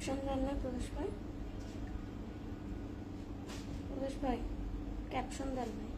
না প্রবেশ ভাই ক্যাপশন দেন ভাই।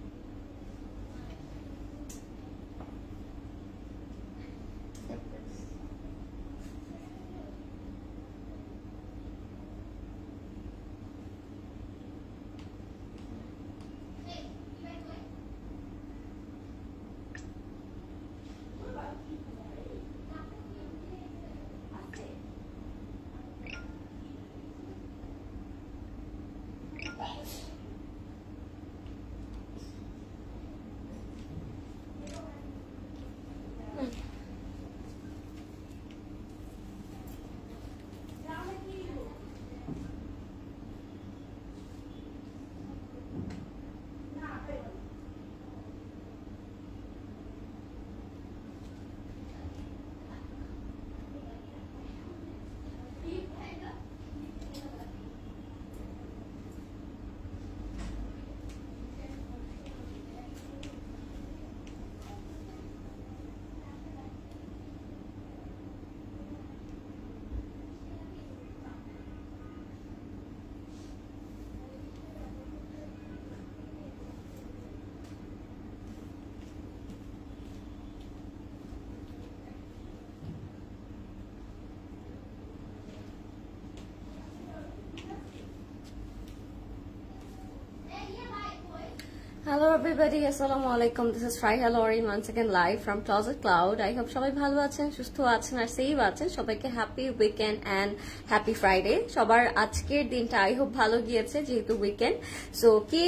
Hello everybody, assalamu alaikum. This is Fariha Lauren once again live from Closet Cloud. I hope সবাই ভালো আছেন, সুস্থ আছেন আর সেফ আছেন। সবাইকে happy weekend and happy Friday. সবার আজকের দিনটা আই হোপ ভালো গিয়েছে যেহেতু উইকেন্ড। সো কে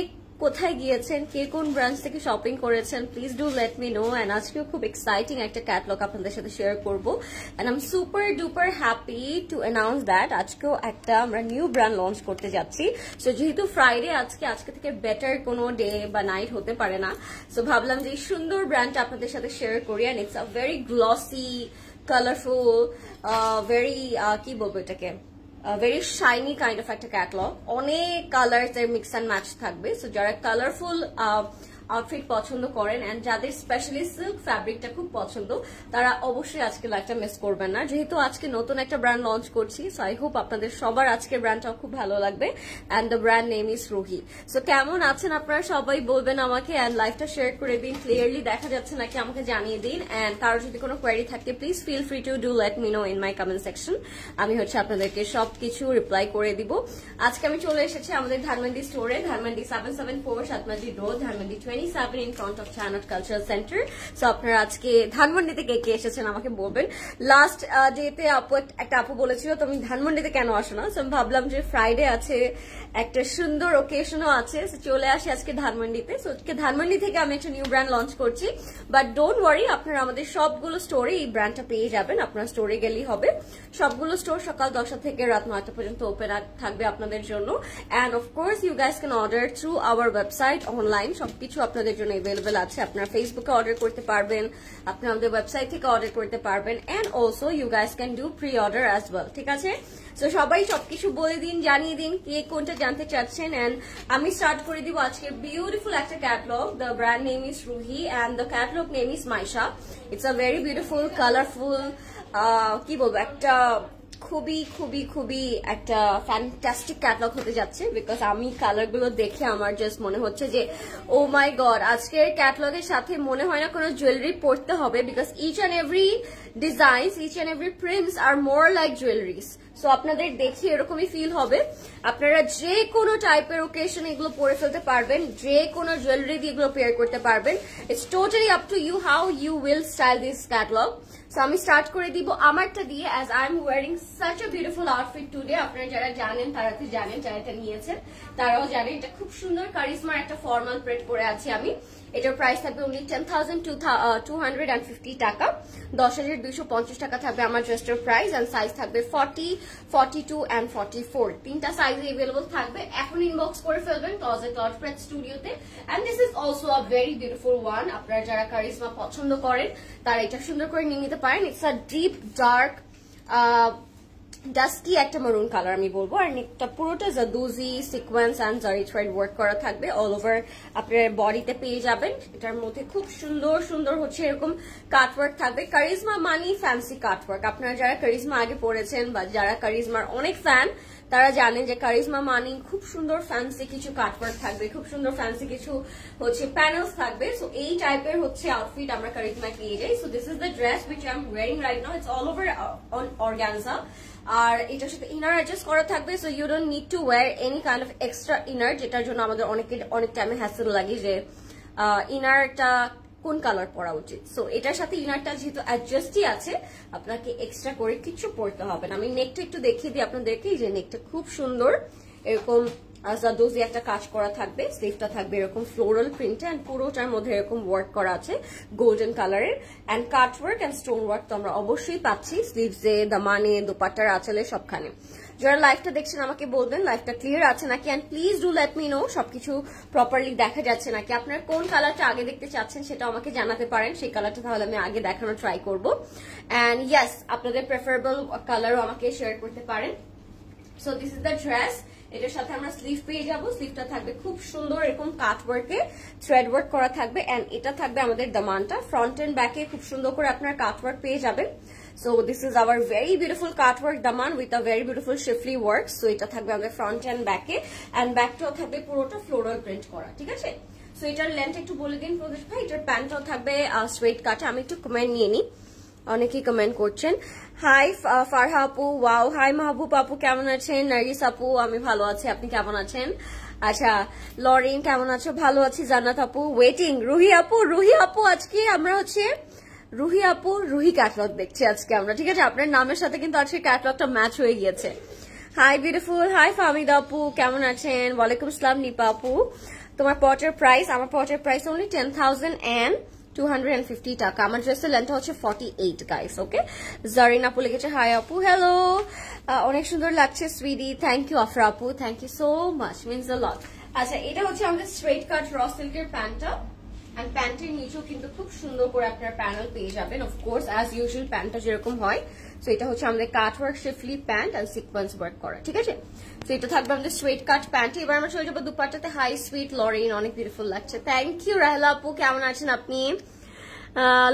কোথায় গিয়েছেন, কে কোন ব্রাঞ্চ থেকে শপিং করেছেন, please do let me know. And আজকেও খুব এক্সাইটিং একটা ক্যাটালগ আপনাদের সাথে শেয়ার করবো। And I am super duper happy to announce that আজকেও একটা আমরা নিউ ব্র্যান্ড লঞ্চ করতে যাচ্ছি। সো যেহেতু ফ্রাইডে আজকে থেকে বেটার কোনো ডে বা নাইট হতে পারে না, সো ভাবলাম যে এই সুন্দর ব্র্যান্ডটা আপনাদের সাথে শেয়ার করি। And it's a very glossy, colourful, very কি বলবো এটাকে, very shiny kind of একটা ক্যাটালগ। অনেক কালার্স এর মিক্স অ্যান্ড ম্যাচ থাকবে। সো যারা কালারফুল আউটফিট পছন্দ করেন এন্ড যাদের স্পেশালি সিল্ক ফ্যাব্রিকটা খুব পছন্দ, তারা অবশ্যই আজকে লাইভটা মিস করবেন না। যেহেতু আজকে নতুন একটা ব্র্যান্ড লঞ্চ করছি, সো আই হোপ আপনাদের সবার আজকের ব্র্যান্ডটাও খুব ভালো লাগবে। And the brand name is Ruhi. So কেমন আছেন আপনারা সবাই বলবেন আমাকে, এন্ড লাইভটা শেয়ার করে দিন। ক্লিয়ারলি দেখা যাচ্ছে নাকি আমাকে জানিয়ে দিন। এন্ড কারো যদি কোনো কোয়েরি থাকে please feel free to do let me know in my comment section. আমি আপনাদেরকে সবকিছু রিপ্লাই করে দিব। আজকে আমি চলে এসেছি আমাদের ধানমন্ডি স্টোরে, Dhanmondi 774 Satmasjid road, Dhanmondi 27 in front of Chanot Cultural Center. So আপনারা আজকে ধানমন্ডিতে কে এসেছেন আমাকে বলবেন। লাস্ট ডেতে একটা আপু বলেছিল তুমি ধানমন্ডিতে কেন আসো না, সো আমি ভাবলাম যে ফ্রাইডে আছে, একটা সুন্দর ওকেশনও আছে, চলে আসি আজকে ধানমন্ডিতে। সো ধানমন্ডি থেকে আমি একটা নিউ ব্র্যান্ড লঞ্চ করছি, বাট ডোন্ট ওয়ারি, আপনারা আমাদের সবগুলো স্টোরে এই ব্র্যান্ডটা পেয়ে যাবেন। আপনারা স্টোরে গেলেই হবে। সবগুলো স্টোর সকাল 10টা থেকে রাত 9টা পর্যন্ত ওপেন থাকবে আপনাদের জন্য। And of course you guys can order through our website, online সবকিছু আপনাদের জন্য অ্যাভেলেবল আছে। আপনারা ফেসবুকে অর্ডার করতে পারবেন, আপনারা আমাদের ওয়েবসাইট থেকে অর্ডার করতে পারবেন। And also you guys can do pre order as well, ঠিক আছে? সো সবাই সবকিছু বলে দিন, জানিয়ে দিন কে কোনটা জানতে চাচ্ছেন। এন্ড আমি স্টার্ট করে দিব আজকে বিউটিফুল একটা catalogue. The brand name is Ruhi and the catalogue name is Maisha. It's a very beautiful, colourful, কি বলবো, একটা খুবই খুবই খুবই একটা ফ্যান্টাস্টিক ক্যাটালগ হতে যাচ্ছে। বিকজ আমি কালার গুলো দেখে আমার জাস্ট মনে হচ্ছে যে ও মাই গড, আজকের ক্যাটালগের সাথে মনে হয় না কোনো জুয়েলারি পরতে হবে। Because each and every designs, each and every prints are more like jewelleries. So আপনাদের দেখে এরকমই ফিল হবে। আপনারা যে কোনো টাইপের ওকেশন এগুলো পরে ফেলতে পারবেন, যে কোনো জুয়েলারি দিয়ে এগুলো পেয়ার করতে পারবেন। It's totally up to you how you will style this catalogue. So আমি স্টার্ট করে দিব আমারটা দিয়ে, as I am wearing such a beautiful outfit today. আপনারা যারা জানেন তারা তো জানেন, যারা এটা নিয়েছেন তারাও জানেন। এটা খুব সুন্দর কারিজমার একটা ফর্মাল প্রিন্ট পরে আছি আমি। এটার প্রাইস থাকবে only 10,250 টাকা। 10,250 টাকা থাকবে আমার ড্রেসটার প্রাইস। এন্ড সাইজ থাকবে 40, 42 and 44, তিনটা সাইজে অ্যাভেলেবল থাকবে। এখন ইনবক্স করে ফেলবেন ক্লজেট ক্লাউড ফ্রেন্ড স্টুডিওতে। And this is also a very beautiful one. আপনারা যারা কারিজমা পছন্দ করেন তারা এটা সুন্দর করে নিয়ে নিতে পারেন। It's a deep dark dusky একটা মেরুন কালার আমি বলবো। আর নেকটা পুরোটা জাদুজি সিকোয়েন্স এন্ড জারি থ্রেড ওয়ার্ক করা থাকবে, অল ওভার আপনার বডিতে পেয়ে যাবেন। এটার মধ্যে খুব সুন্দর সুন্দর হচ্ছে এরকম কাটওয়ার্ক থাকবে। কারিজমা মানি ফ্যান্সি কাটওয়ার্ক। আপনারা যারা কারিজমা আগে পড়েছেন বা যারা কারিজমার অনেক ফ্যান তারা জানেন যে কারিজমা মানি খুব সুন্দর ফ্যান্সি কিছু কাটওয়ার্ক থাকবে, খুব সুন্দর ফ্যান্সি কিছু হচ্ছে প্যানেলস থাকবে। সো এই টাইপের হচ্ছে আউটফিট আমরা কারিজমা পেয়ে যাই। So this is the dress which I am wearing right now. It's all over on organza. আর এটার সাথে ইনার অ্যাডজাস্ট করা থাকবে। So you don't need to wear any kind of extra inner, যেটার জন্য আমাদের অনেক টাইমে হ্যাসেল লাগে যে ইনারটা কোন কালার পরা উচিত। সো এটার সাথে ইনারটা যেহেতু অ্যাডজাস্টই আছে, আপনাকে এক্সট্রা করে কিছু পরতে হবে না। আমি নেকটা একটু দেখিয়ে দিই আপনাদেরকে, যে নেকটা খুব সুন্দর এরকম জাদুজি একটা কাজ করা থাকবে। স্লিভটা থাকবে এরকম ফ্লোরাল প্রিন্টে এন্ড পুরোটার মধ্যে এরকম ওয়ার্ক করা আছে গোল্ডেন কালারের and cut work and stone work তো আমরা অবশ্যই পাচ্ছি স্লিভসে, দামানে, দোপাট্টার আঁচলে সবখানে। যারা লাইভটা দেখছেন আমাকে বলবেন লাইভটা ক্লিয়ার আছে নাকি, and please do let me know সবকিছু প্রপারলি দেখা যাচ্ছে নাকি। আপনার কোন কালারটা আগে দেখতে চাচ্ছেন সেটা আমাকে জানাতে পারেন, সেই কালারটা তাহলে আমি আগে দেখানোর ট্রাই করবো। এন্ড ইয়েস, আপনাদের প্রেফারেবল কালারও আমাকে শেয়ার করতে পারেন। So this is the dress. এটার সাথে আমরা স্লিভ পেয়ে যাবো। স্লিভটা থাকবে খুব সুন্দর এরকম কাট ওয়ার্কে থ্রেড ওয়ার্ক করা থাকবে এন্ড এটা থাকবে আমাদের দামানটা। ফ্রন্ট এন্ড ব্যাকে খুব সুন্দর করে আপনার কাট ওয়ার্ক পেয়ে যাবেন। So this is our very beautiful cut work daman with a very beautiful shifly work. So এটা থাকবে আমাদের front and back A and back টাও থাকবে পুরোটা floral print করা, ঠিক আছে? So এটার লেন্থ একটু বলে দিন প্রদেশ ভাই। এটার প্যান্টটাও থাকবে স্ট্রেট কাট। আমি একটু কমেন্ট নিয়ে নিই, অনেকেই কমেন্ট করছেন। হাই ফারহা আপু, ওয়াও। হাই মাহবুব আপু, কেমন আছেন? নারিস আপু, আমি ভালো আছি, আপনি কেমন আছেন? আচ্ছা লরিন কেমন আছো? ভালো আছি। জান্নাত আপু ওয়েটিং। রুহি আপু আজকে আমরা হচ্ছে রুহি আপু রুহি ক্যাটলগ দেখছি আজকে আমরা, ঠিক আছে? আপনার নামের সাথে কিন্তু আজকে ক্যাটলগটা ম্যাচ হয়ে গিয়েছে। Hi beautiful. হাই ফামিদা আপু, কেমন আছেন? ওয়ালাইকুম আসসালাম নিপা আপু। তোমার পটের প্রাইস? আমার পটের প্রাইস অনলি 10,250 টাকা। আমার ড্রেসের লেন্থ হচ্ছে 48 গাইস, ওকে? জারিন আপু লিখেছে হাই আপু, হ্যালো, অনেক সুন্দর লাগছে সুইডি। থ্যাংক ইউ আফরা আপু, thank you so much, means a lot. আচ্ছা এটা হচ্ছে আমাদের স্ট্রেট কাট র সিল্কের প্যান্টটা এন্ড প্যান্টের নিচেও কিন্তু খুব সুন্দর করে আপনার প্যানেল পেয়ে যাবেন, অফকোর্স অ্যাজ ইউজুয়াল প্যান্টটা যেরকম হয়। সো এটা হচ্ছে আমাদের cut work schiffli pant and sequence work করা, ঠিক আছে? তো এটা থাকবে আমাদের স্ট্রেট কাট প্যান্ট। এবার আমরা চলে যাবো দুপাট্টাতে। হাই সুইট লরিন, অনেক বিউটিফুল লাগছে। থ্যাংক ইউ রাহেলা আপু, কেমন আছেন আপনি?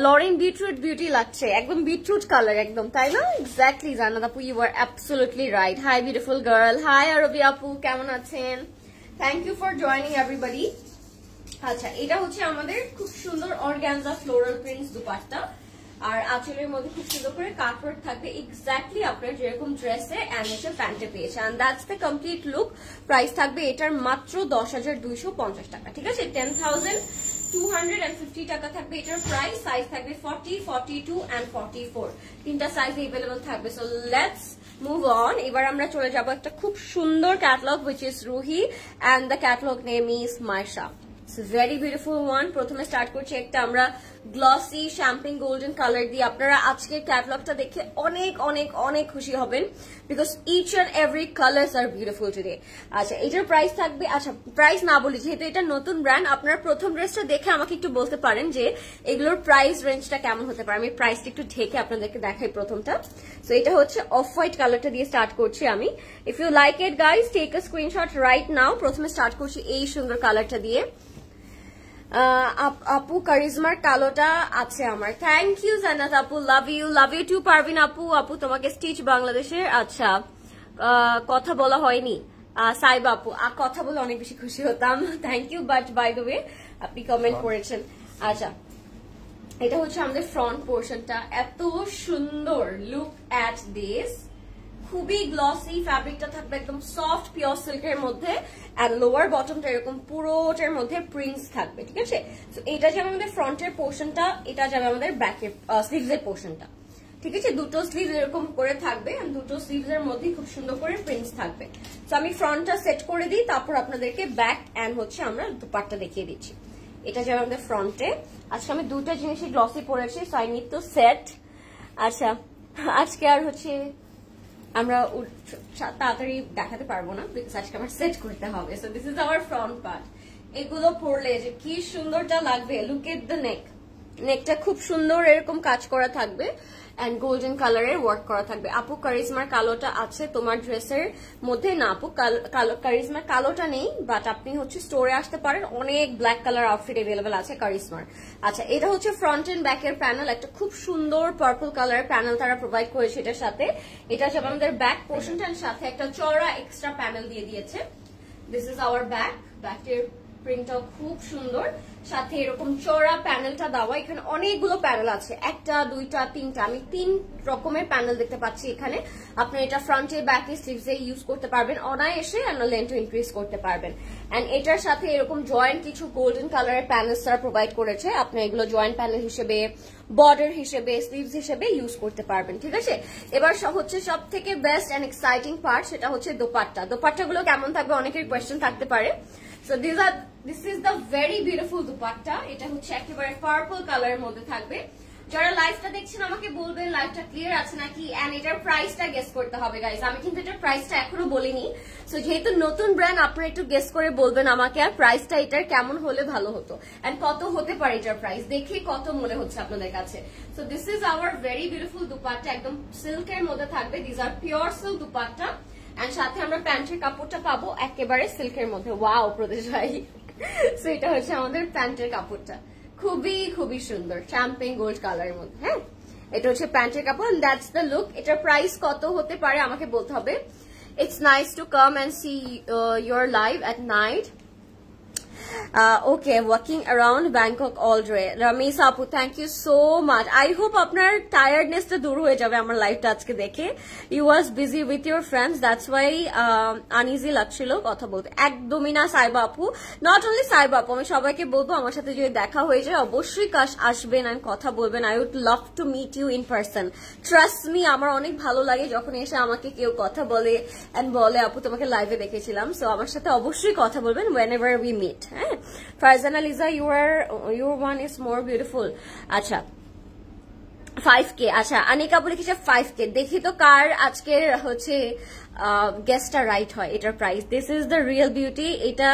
লরিন বিটরুট বিউটি লাগছে, একদম বিটরুট কালার একদম, তাই না? এক্স্যাক্টলি জান্নাত আপু, you are absolutely right. Hi beautiful girl. Hi Arbi আপু, কেমন আছেন? Thank you for joining everybody. আচ্ছা এটা হচ্ছে আমাদের খুব সুন্দর অর্গানজা ফ্লোরাল প্রিন্টস দুপাট্টা আর আঁচলের মধ্যে খুব সুন্দর করে কাটওয়ার্ক থাকবে, এক্স্যাক্টলি আপনার যেরকম ড্রেসে এন্ড হচ্ছে প্যান্টে পেয়েছে। And that's the complete look. Price থাকবে এটার মাত্র 10,250 টাকা, ঠিক আছে? 10,250 টাকা থাকবে এটার প্রাইস। সাইজ থাকবে 40, 42 এন্ড 44, তিনটা সাইজ এভেলেবল থাকবে। So let's move on. এবার আমরা চলে যাবো একটা খুব সুন্দর catalogue which is Ruhi and the catalogue name is Maisha. Very beautiful one. প্রথমে স্টার্ট করছি একটা আমরা গ্লসি শ্যাম্পিং গোল্ডেন কালার দিয়ে। আপনারা আজকের ক্যাটালগটা দেখে অনেক অনেক অনেক খুশি হবেন because each and every colours are beautiful today. আচ্ছা এটার প্রাইস থাকবে, আচ্ছা প্রাইস না বলি যেহেতু এটা নতুন ব্র্যান্ড, আপনারা প্রথম ড্রেসটা দেখে আমাকে একটু বলতে পারেন যে এগুলোর প্রাইস রেঞ্জটা কেমন হতে পারে। আমি প্রাইসটা একটু ঢেকে আপনাদেরকে দেখাই প্রথমটা। সো এটা হচ্ছে অফ হোয়াইট কালারটা দিয়ে স্টার্ট করছি আমি। If you like it guys take a screenshot right now. প্রথমে স্টার্ট করছি এই সুন্দর কালারটা দিয়ে। আপু কারিজমার কালোটা আছে আমার। থ্যাংক ইউ জান্নাত আপু, লাভ ইউ টু পারভিন আপু। আপু তোমাকে স্টিচ বাংলাদেশের। আচ্ছা কথা বলা হয়নি সাইবা আপু, কথা বলে অনেক বেশি খুশি হতাম। Thank you, but by the way আপনি কমেন্ট করেছেন। আচ্ছা এটা হচ্ছে আমাদের ফ্রন্ট পোর্শনটা, এত সুন্দর। লুক অ্যাট দিস, খুবই গ্লসি ফ্যাব্রিকটা থাকবে একদম সফট পিওর সিল্কের মধ্যে আর লোয়ার বটমটা এরকম পুরোটার মধ্যে প্রিন্টস থাকবে, ঠিক আছে? তো এটা যাবে আমাদের ফ্রন্টের পোর্শনটা, এটা যাবে আমাদের ব্যাকের স্লিভস এর পোর্শনটা, ঠিক আছে? দুটো স্লিভ এরকম করে থাকবে, দুটো স্লিভস এর মধ্যে খুব সুন্দর করে প্রিন্টস থাকবে। তো আমি ফ্রন্টটা সেট করে দিই, তারপর আপনাদেরকে ব্যাক এন্ড হচ্ছে আমরা দুপাট্টা দেখিয়ে দিচ্ছি। এটা যাবে আমাদের ফ্রন্টে। আজকে আমি দুটা জিনিসই গ্লসি পরেছি, so I need to set. আচ্ছা আজকে আর হচ্ছে আমরা তাড়াতাড়ি দেখাতে পারবো না বিকজ আজকে আমার সেট করতে হবে। So this is our front part. এগুলো পরলে যে কি সুন্দরটা লাগবে। লুক এট দ্য নেক, নেকটা খুব সুন্দর এরকম কাজ করা থাকবে এন্ড গোল্ডেন কালারের ওয়ার্ক করা থাকবে। আপু কারিজমার কালোটা আছে তোমার ড্রেসের মধ্যে? না আপু, কারিজমার কালোটা নেই, বাট আপনি হচ্ছে স্টোরে আসতে পারেন, অনেক ব্ল্যাক কালার আউটফিট अवेलेबल আছে কারিজমার। আচ্ছা, এটা হচ্ছে ফ্রন্ট এন্ড ব্যাকের প্যানেল, একটা খুব সুন্দর পার্পল কালারের প্যানেল তারা প্রোভাইড করেছে এটার সাথে। এটা হচ্ছে আমাদের ব্যাক পোর্শনটার সাথে একটা চওড়া এক্সট্রা প্যানেল দিয়ে দিয়েছে। দিস ইজ আওয়ার ব্যাক, ব্যাকের প্রিন্টটাও খুব সুন্দর, সাথে এরকম চওড়া প্যানেলটা দেওয়া। এখানে অনেকগুলো প্যানেল আছে, একটা দুইটা তিনটা, আমি 3 রকমের প্যানেল দেখতে পাচ্ছি এখানে। আপনি এটা ফ্রন্টে ব্যাকে স্লিভসে ইউজ করতে পারবেন অনায়াসে, আর লেন্থ ইনক্রিজ করতে পারবেন। এন্ড এটার সাথে এরকম জয়েন্ট কিছু গোল্ডেন কালারের প্যানেলস তারা প্রোভাইড করেছে, আপনি এগুলো জয়েন্ট প্যানেল হিসেবে, বর্ডার হিসেবে, স্লিভস হিসেবে ইউজ করতে পারবেন, ঠিক আছে। এবার হচ্ছে সব থেকে বেস্ট এন্ড এক্সাইটিং পার্ট, সেটা হচ্ছে দোপাট্টা। দোপাট্টাগুলো কেমন থাকবে অনেকের কোয়েশ্চেন থাকতে পারে। So this is the very beautiful dupatta. এটা হচ্ছে একেবারে পার্পল কালারের মধ্যে থাকবে। যারা লাইভটা দেখছেন আমাকে বলবেন লাইভটা ক্লিয়ার আছে নাকি, এন্ড এটার প্রাইসটা গেস করতে হবে গাইস। আমি কিন্তু এটার প্রাইসটা এখনো বলিনি, সো যেহেতু নতুন ব্র্যান্ড আপনারা একটু গেস করে বলবেন আমাকে আর প্রাইসটা এটার কেমন হলে ভালো হতো, এন্ড কত হতে পারে এটার প্রাইস, দেখে কত মনে হচ্ছে আপনাদের কাছে। So this is our very beautiful dupatta, একদম সিল্কের মধ্যে থাকবে। This are pure silk dupatta, and সাথে আমরা প্যান্টের কাপড়টা পাবো একেবারে সিল্কের মধ্যে। ওয়াও প্রদেশ ভাই, সো এটা হচ্ছে আমাদের প্যান্টের কাপড়টা, খুবই খুবই সুন্দর চ্যাম্পিং গোল্ড কালারের মধ্যে। হ্যাঁ, এটা হচ্ছে প্যান্টের কাপড়, দ্যাটস দ্য লুক। এটার প্রাইস কত হতে পারে আমাকে বলতে হবে। It's nice to come and see your live at night. Okay, walking around Bangkok all day. Ramesh Apu, thank you so much. I hope আপনার টায়ার্ডনেস টা দূর হয়ে যাবে আমার লাইভটা আজকে দেখে। You was busy with your friends, that's why uneasy লাগছিল কথা বলতে। একদমই না সাইবা আপু, নট অনলি সাইবা আপু, আমি সবাইকে বলবো আমার সাথে যদি দেখা হয়ে যায় অবশ্যই আসবেন আর কথা বলবেন। I would love to meet you in person. Trust me, আমার অনেক ভালো লাগে যখন এসে আমাকে কেউ কথা বলে and বলে আপু তোমাকে লাইভে দেখেছিলাম। সো আমার সাথে অবশ্যই কথা বলবেন whenever we meet. হ্যাঁ, Farzana Liza, your one is more beautiful. আচ্ছা 5K। আচ্ছা, আনিকা বলে কিছু 5K। দেখি তো কার আজকের হচ্ছে গেস্টটা রাইট হয়। এটার price, this is the real beauty. এটা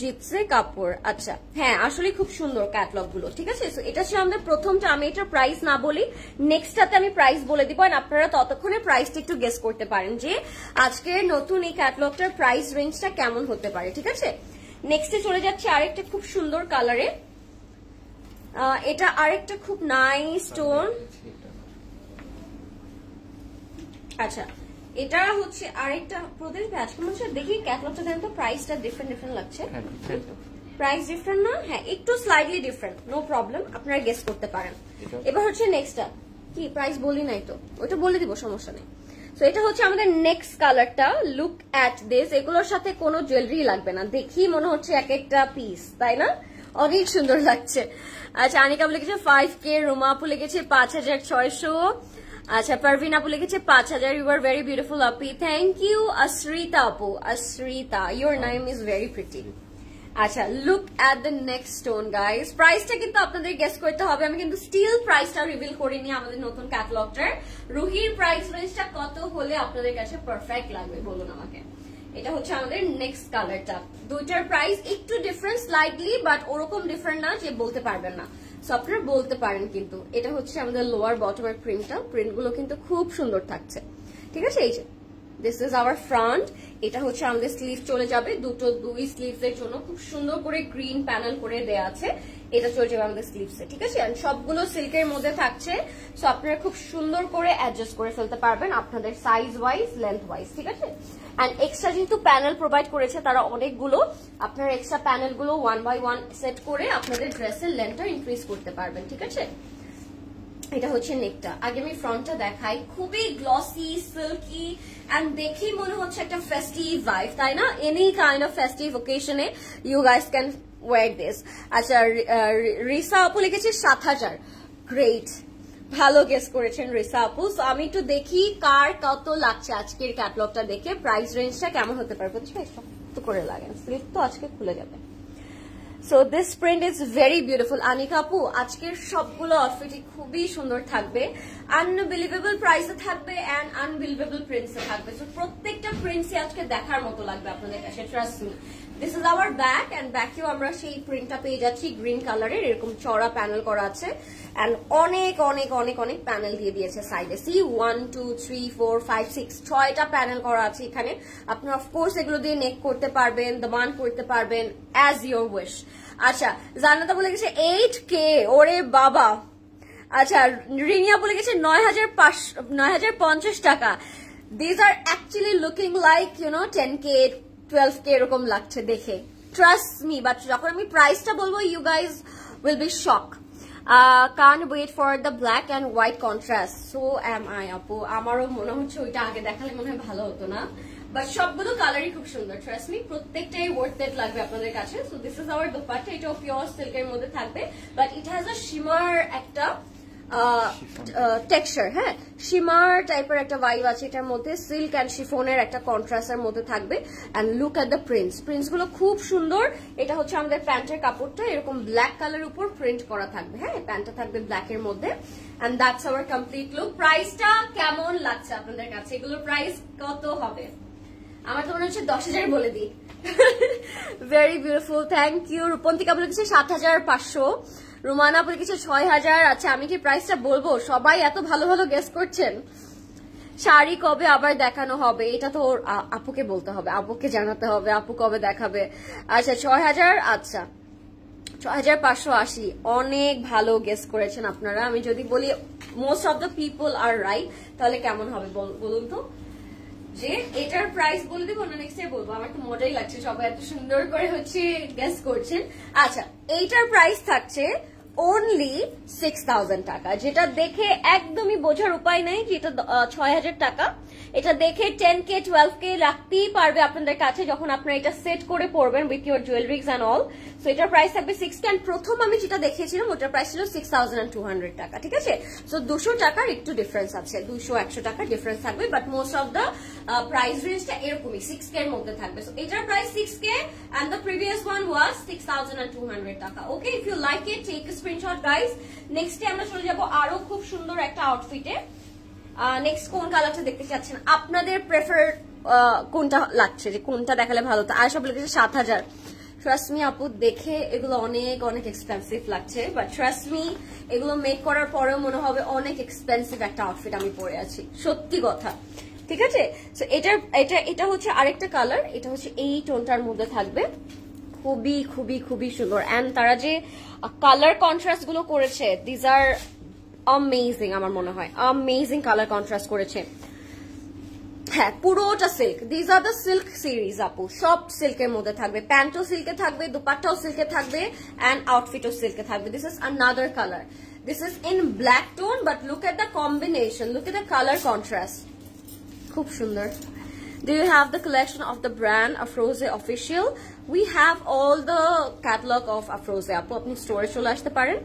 জিতছে কাপড়। আচ্ছা হ্যাঁ, আসলে খুব সুন্দর ক্যাটলগ গুলো, ঠিক আছে। এটা ছিল আমাদের প্রথমটা। আমি এটার প্রাইস না বলি, নেক্সটটাতে আমি প্রাইস বলে দিব, আর আপনারা ততক্ষণে প্রাইসটা একটু গেস করতে পারেন যে আজকের নতুন এই ক্যাটলগটার প্রাইস রেঞ্জটা কেমন হতে পারে, ঠিক আছে। নেক্সটে চলে যাচ্ছে আরেকটা খুব সুন্দর কালারে। এটা আরেকটা খুব নাইস টোন। আচ্ছা, এটা হচ্ছে আরেকটা প্রদেশ আজকে মনে দেখি ক্যাটলগটা দেন তো, প্রাইসটা ডিফারেন্ট লাগছে। প্রাইস ডিফারেন্ট না? হ্যাঁ, একটু স্লাইটলি ডিফারেন্ট, নো প্রবলেম, আপনারা গেস করতে পারেন। এবার হচ্ছে নেক্সটটা কি, প্রাইস বলি নাই তো, ওইটা বলে দিব, সমস্যা নেই। সো এটা হচ্ছে আমাদের নেক্সট কালারটা। লুক অ্যাট দিস, এগুলোর সাথে কোনো জুয়েলারি লাগবে না, দেখি মনে হচ্ছে এক একটা পিস, তাই না? অনেক সুন্দর লাগছে। আচ্ছা, আনিকা আপু লিখেছে 5K, রুমা আপু লিখেছে 5600। আচ্ছা, পারভিন আপু লিখেছে 5000। ইউ আর ভেরি বিউটিফুল আপি, থ্যাংক ইউ। আশ্রিতা আপু, Ashrita, your name is very pretty. আচ্ছা, look at the next stone guys. প্রাইসটা কিন্তু আপনাদের গেস করতে হবে, আমি কিন্তু স্টিল প্রাইসটা রিভিল করিনি আমাদের নতুন ক্যাটালগটার। রুহির প্রাইস রেঞ্জটা কত হলে আপনাদের কাছে পারফেক্ট লাগবে বলুন আমাকে। এটা হচ্ছে আমাদের নেক্সট কালারটা। দুইটার প্রাইস একটু ডিফারেন্ট স্লাইটলি, বাট ওরকম ডিফারেন্ট না যে বলতে পারবেন না, সো আপনারা বলতে পারেন কিন্তু। এটা হচ্ছে আমাদের লোয়ার বটমের প্রিন্টটা, প্রিন্টগুলো কিন্তু খুব সুন্দর থাকছে, ঠিক আছে। এই যে দিস ইজ আওয়ার ফ্রন্ট, এটা হচ্ছে আমাদের স্লিভ চলে যাবে, দুই স্লিভস এর জন্য খুব সুন্দর করে গ্রিন প্যানেল করে দেয়া আছে। এটা চলে যাবে আমাদের স্লিভসে, ঠিক আছে। আর সবগুলো সিল্কের মধ্যে থাকছে, সো আপনারা খুব সুন্দর করে অ্যাডজাস্ট করে ফেলতে পারবেন আপনাদের সাইজ ওয়াইজ, লেন্থ ওয়াইজ, ঠিক আছে। এন্ড এক্সট্রা যেহেতু প্যানেল প্রোভাইড করেছে তারা অনেকগুলো, আপনারা এক্সট্রা প্যানেল গুলো 1 by 1 সেট করে আপনাদের ড্রেসের লেন্থটা ইনক্রিজ করতে পারবেন, ঠিক আছে। এটা হচ্ছে নেকটা। আগে আমি ফ্রন্টটা দেখাই, খুবই গ্লসি সিল্কি এন্ড দেখেই মনে হচ্ছে একটা ফেস্টিভ ভাইব, তাই না? এনি কাইন্ড অফ ফেস্টিভ ওকেশনে you guys can wear this. আচ্ছা, রিসা আপু লিখেছে 7000। গ্রেট, ভালো গেস করেছেন রিসা আপু। সো আমি একটু দেখি কার কত লাগছে আজকের ক্যাটালগটা দেখে, প্রাইস রেঞ্জটা কেমন হতে পারে। একটু করে লাগেন, স্লিপ তো আজকে খুলে যাবে। So this print is very beautiful. Anika আপু, আজকের সবগুলো আউটফিটই খুবই সুন্দর থাকবে, আনবিলিভেবল প্রাইসে থাকবে এন্ড আনবিলিভেবল প্রিন্টসে থাকবে। সো প্রত্যেকটা প্রিন্টসই আজকে দেখার মতো লাগবে আপনাদের কাছে, trust me. This is our back end ব্যাকেও আমরা সেই প্রিন্টটা পেয়ে যাচ্ছি গ্রিন কালারের, এরকম চড়া প্যানেল করা আছে এন্ড অনেক অনেক অনেক অনেক প্যানেল দিয়ে দিয়েছে সাইডে। সি 1 2 3 4 5 6 6টা প্যানেল করা আছে এখানে। আপনি অফকোর্স এগুলো দিয়ে নেক করতে পারবেন, দামান করতে পারবেন অ্যাজ ইউর উইশ। আচ্ছা জান্নাতা বলে গেছে 8K, ওরে বাবা। আচ্ছা রিনিয়া বলে গেছে 9,50 টাকা। This are actually looking like 10K 12K এরকম লাগছে দেখে, ট্রাস্ট মি। বাট যখন আমি প্রাইসটা বলবো you guys will be shock. can't wait for the black and white contrast. So am I আপু, আমারও মনে হচ্ছে ওইটা আগে দেখালে মনে হয় ভালো হতো না, বাট সবগুলো কালারই খুব সুন্দর, ট্রাস্ট মি প্রত্যেকটাই ওয়ার্থ ইট লাগবে আপনাদের কাছে। So this is our dupatta, এটাও পিওর সিল্কের মধ্যে থাকবে, but it has a shimmer একটা টেক্সচার, হ্যাঁ শিমার টাইপের একটা ভাইব আছে এটার মধ্যে, সিল্ক এন্ড শিফনের একটা কন্ট্রাস্টের মধ্যে থাকবে। And look at the prints গুলো খুব সুন্দর। এটা হচ্ছে আমাদের প্যান্টের কাপড়টা, এরকম ব্ল্যাক কালার উপর প্রিন্ট করা থাকবে, হ্যাঁ প্যান্টটা থাকবে ব্ল্যাক এর মধ্যে। And that's our complete look. প্রাইসটা কেমন লাগছে আপনাদের কাছে? এগুলোর প্রাইস কত হবে? আমার তো মনে হচ্ছে 10,000 বলে দিই। Very beautiful, thank you. Rupantika বলে দিচ্ছে 7,500, রুমানা বলে দিচ্ছে 6,000। আচ্ছা আমি কি প্রাইসটা বলবো? সবাই এত ভালো ভালো গেস করছেন। শাড়ি কবে আবার দেখানো হবে? এটা তো আপুকে বলতে হবে, আপুকে জানাতে হবে আপু কবে দেখাবে। আচ্ছা 6,000, আচ্ছা 6,580। অনেক ভালো গেস করেছেন আপনারা। আমি যদি বলি most of the people are right, তাহলে কেমন হবে বলুন তো? যে এটার প্রাইস বলে দিব না নেক্সট ডে বলবো? আমার তো মজাই লাগছে, সবাই এত সুন্দর করে হচ্ছে গেস করছেন। আচ্ছা এইটার প্রাইস থাকছে অনলি 6,000 টাকা, যেটা দেখে একদমই বোঝার উপায় নেই যে এটা 6,000 টাকা। এটা দেখে 10K 12K রাখতেই পারবে আপনাদের কাছে যখন আপনারা এটা সেট করে পরবেন with your jewelleries and all. So এটার প্রাইস থাকবে 6K। প্রথম আমি যেটা দেখিয়েছিলাম ওটার প্রাইস ছিল 6,200 টাকা, ঠিক আছে? সো 200 টাকার একটু ডিফারেন্স আছে, 200-100 টাকার ডিফারেন্স থাকবে, but most of the price রেঞ্জটা এরকমই 6K এর মধ্যে থাকবে। সো এটার price 6K and the previous one was 6,200 টাকা। Okay, if you like it take a screenshot guys. নেক্সটে আমরা চলে যাব আরো খুব সুন্দর একটা আউটফিটে। নেক্সট কোন কালারটা দেখতে চাচ্ছেন? আপনাদের প্রেফার কোনটা লাগছে, যে কোনটা দেখালে ভালো হতো? আর সব লেগেছে 7,000। ট্রাস্ট মি আপু, দেখে এগুলো অনেক অনেক এক্সপেন্সিভ লাগছে, বাট ট্রাস্ট মি এগুলো মেক করার পরেও মনে হবে অনেক এক্সপেন্সিভ একটা আউটফিট আমি পরে আছি, সত্যি কথা, ঠিক আছে? সো এটা হচ্ছে আরেকটা কালার, এটা হচ্ছে এই টোনটার মধ্যে থাকবে, খুবই খুবই খুবই সুন্দর। এন্ড তারা যে কালার কন্ট্রাস্ট গুলো করেছে, দিজ আর অ্যামেজিং, আমার মনে হয় অ্যামেজিং কালার কন্ট্রাস্ট করেছে। হ্যাঁ পুরোটা silk, these are the silk series আপু, সব সিল্কের মধ্যে থাকবে, প্যান্টও সিল্কে থাকবে, দুপাট্টাও সিল্কে থাকবে এন্ড আউটফিটও সিল্কে থাকবে। This is another colour, this is in black tone, but look at the combination, look at the colour contrast, খুব সুন্দর। Do you have the collection of the brand Afroze Official? We have all the catalog of Afroze আপু, আপনি স্টোরে চলে আসতে পারেন।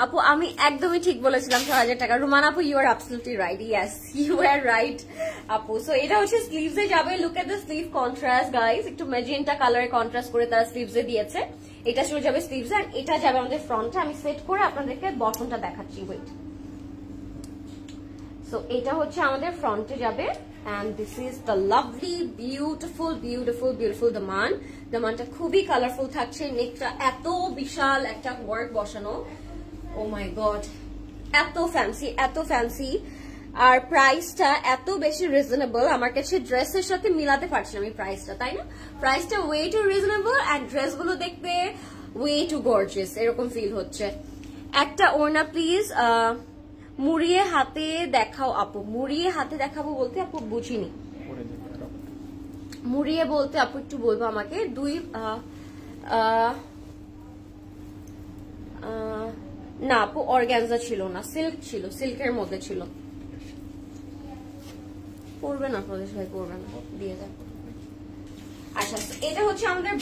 আপু আমি একদমই ঠিক বলেছিলাম 6,000 টাকা। রুমান আপু you are absolutely right, yes you are right আপু। সো এটা হচ্ছে স্লিভসে যাবে, look at the sleeve contrast guys, একটু ম্যাজেন্টা কালারে কন্ট্রাস্ট করে তারা স্লিভসে দিয়েছে। এটা চলে যাবে স্লিভসে আর এটা যাবে আমাদের ফ্রন্টে। আমি সেট করে আপনাদেরকে বটনটা দেখাচ্ছি, ওয়েট। সো এটা হচ্ছে আমাদের ফ্রন্টে যাবে and this is the lovely beautiful beautiful beautiful দামানটা খুবই কালারফুল থাকছে, নেকটা এত বিশাল একটা ওয়ার্ক বসানো, ও মাই গড এত ফ্যান্সি, আর প্রাইসটা এত বেশি রিজনেবল, আমার কাছে ড্রেসের সাথে মিলাতে পারছি না আমি প্রাইসটা, তাই না? প্রাইসটা ওয়ে টু রিজনেবল এন্ড ড্রেসগুলো দেখতে ওয়ে টু গর্জিয়াস এরকম ফিল হচ্ছে। একটা ওড়না প্লিজ মুড়িয়ে হাতে দেখাও আপু। মুড়িয়ে হাতে দেখাবো বলতে আপু বুঝিনি, মুড়িয়ে বলতে আপু একটু বলবো আমাকে। না আপু অর্গানজা ছিল না, সিল্ক ছিল, সিল্কের মধ্যে ছিল। পড়বে না প্রদেশ ভাই, পড়বে না, দিয়ে যাক। আচ্ছা এটা হচ্ছে আমাদের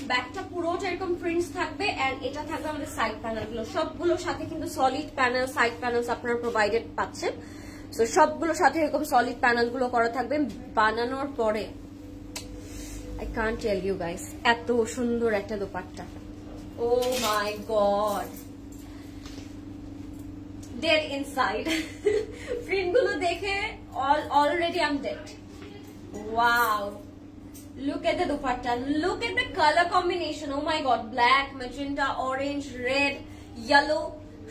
ব্যাকটা পুরোটা এরকম প্রিন্টস থাকবে এন্ড এটা থাকবে আমাদের সাইড প্যানেল গুলো, সবগুলোর সাথে কিন্তু সলিড প্যানেল, সাইড প্যানেলস আপনারা প্রোভাইডেড পাচ্ছেন। সো সবগুলোর সাথে এরকম সলিড প্যানেল গুলো করা থাকবে। বানানোর পরে I can't tell you guys, এত সুন্দর একটা dupatta, oh my god, dead inside. Print গুলো দেখে already I am dead. Wow Look at the dupatta. Look at the color combination. Oh my god, black, magenta, orange, red, yellow.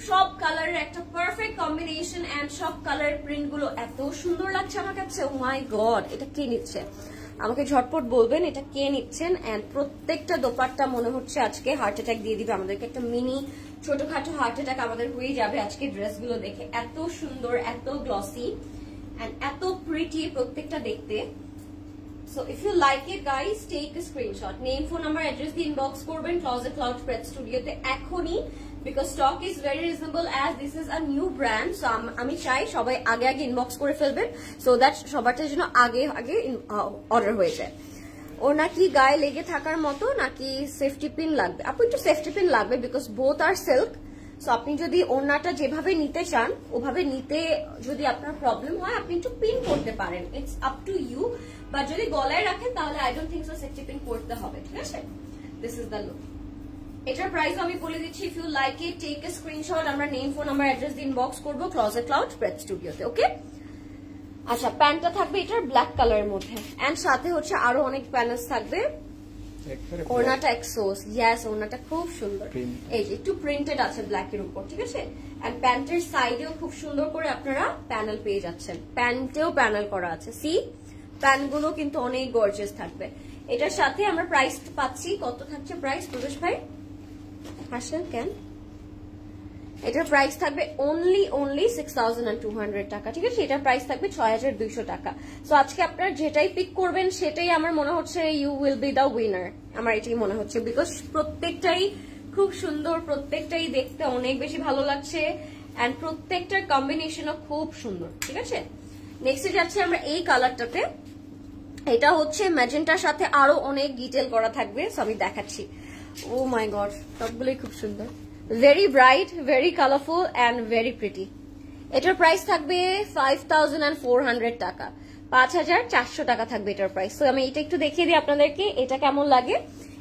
সব কালারের একটা perfect combination and সব কালারের print গুলো এত সুন্দর লাগছে আমার কাছে। ও মাই গড, এটা কে নিচ্ছে আমাকে ঝটপট বলবেন, এটা কে নিচ্ছেন। এন্ড প্রত্যেকটা দোপাট্টা মনে হচ্ছে আজকে হার্ট অ্যাটাক দিয়ে দিবে আমাদেরকে, একটা মিনি ছোটখাটো হার্ট অ্যাটাক আমাদের হয়ে যাবে আজকে ড্রেসগুলো দেখে। এত সুন্দর, এত গ্লসি এন্ড এত প্রিটি প্রত্যেকটা দেখতে। So if you like it guys, take a screenshot, name, phone number, address দিয়ে ইনবক্স করবেন Closet Cloud Pret Studio তে এখনই, because stock is very reasonable as this is a new brand. So আমি চাই সবাই আগে আগে ইনবক্স করে ফেলবেন so that সবারটার জন্য আগে আগে অর্ডার হয়ে যায়। ও নাকি গায়ে লেগে থাকার মতো নাকি সেফটি পিন লাগবে? আপু একটু সেফটি পিন লাগবে because both are silk. So আপনি যদি ওড়নাটা যেভাবে নিতে চান ওভাবে নিতে যদি আপনার প্রবলেম হয় আপনি একটু পিন করতে পারেন, it's up to you. But যদি গলায় রাখেন তাহলে I don't think so safety pin করতে হবে, ঠিক আছে? This is the look. এটার প্রাইস আমি বলে দিচ্ছি, if you like it take a screenshot, আমরা নেম, ফোন নাম্বার, অ্যাড্রেস দিয়ে ইনবক্স করবো ক্লজেট ক্লাউড প্রেট স্টুডিওতে, ওকে? আচ্ছা, প্যান্টটা থাকবে এটার ব্ল্যাক কালারের মধ্যে এন্ড সাথে হচ্ছে আরো অনেক প্যানেলস থাকবে। ওড়নাটা এক্সোস, ইয়েস ওড়নাটা খুব সুন্দর, এই যে একটু প্রিন্টেড আছে ব্ল্যাক এর উপর, ঠিক আছে? এন্ড প্যান্টের সাইডেও খুব সুন্দর করে আপনারা প্যানেল পেয়ে যাচ্ছেন, প্যান্টেও প্যানেল করা আছে। সি প্যানগুলো কিন্তু অনেক গর্জিয়াস থাকবে। এটার সাথে আমরা প্রাইস পাচ্ছি, কত থাকছে প্রাইস প্রবেশ ভাই? আসেন কেন, এটার প্রাইস থাকবে অনলি 6200 টাকা, ঠিক আছে? এটার প্রাইস থাকবে 6200 টাকা। সো আজকে আপনারা যেটাই পিক করবেন সেটাই আমার মনে হচ্ছে you will be the winner, আমার এটাই মনে হচ্ছে বিকজ প্রত্যেকটাই খুব সুন্দর, প্রত্যেকটাই দেখতে অনেক বেশি ভালো লাগছে এন্ড প্রত্যেকটার কম্বিনেশনও খুব সুন্দর, ঠিক আছে? নেক্সটে যাচ্ছে আমরা এই কালারটাতে, এটা হচ্ছে ম্যাজেন্টার সাথে আরো অনেক ডিটেল করা থাকবে, সো আমি দেখাচ্ছি। ও মাই গড, সবগুলোই খুব সুন্দর, very bright, very colourful and very pretty. এটার প্রাইস থাকবে 5400 টাকা, 5400 টাকা থাকবে এটার প্রাইস। তো আমি এটা একটু দেখিয়ে দিই আপনাদেরকে এটা কেমন লাগে।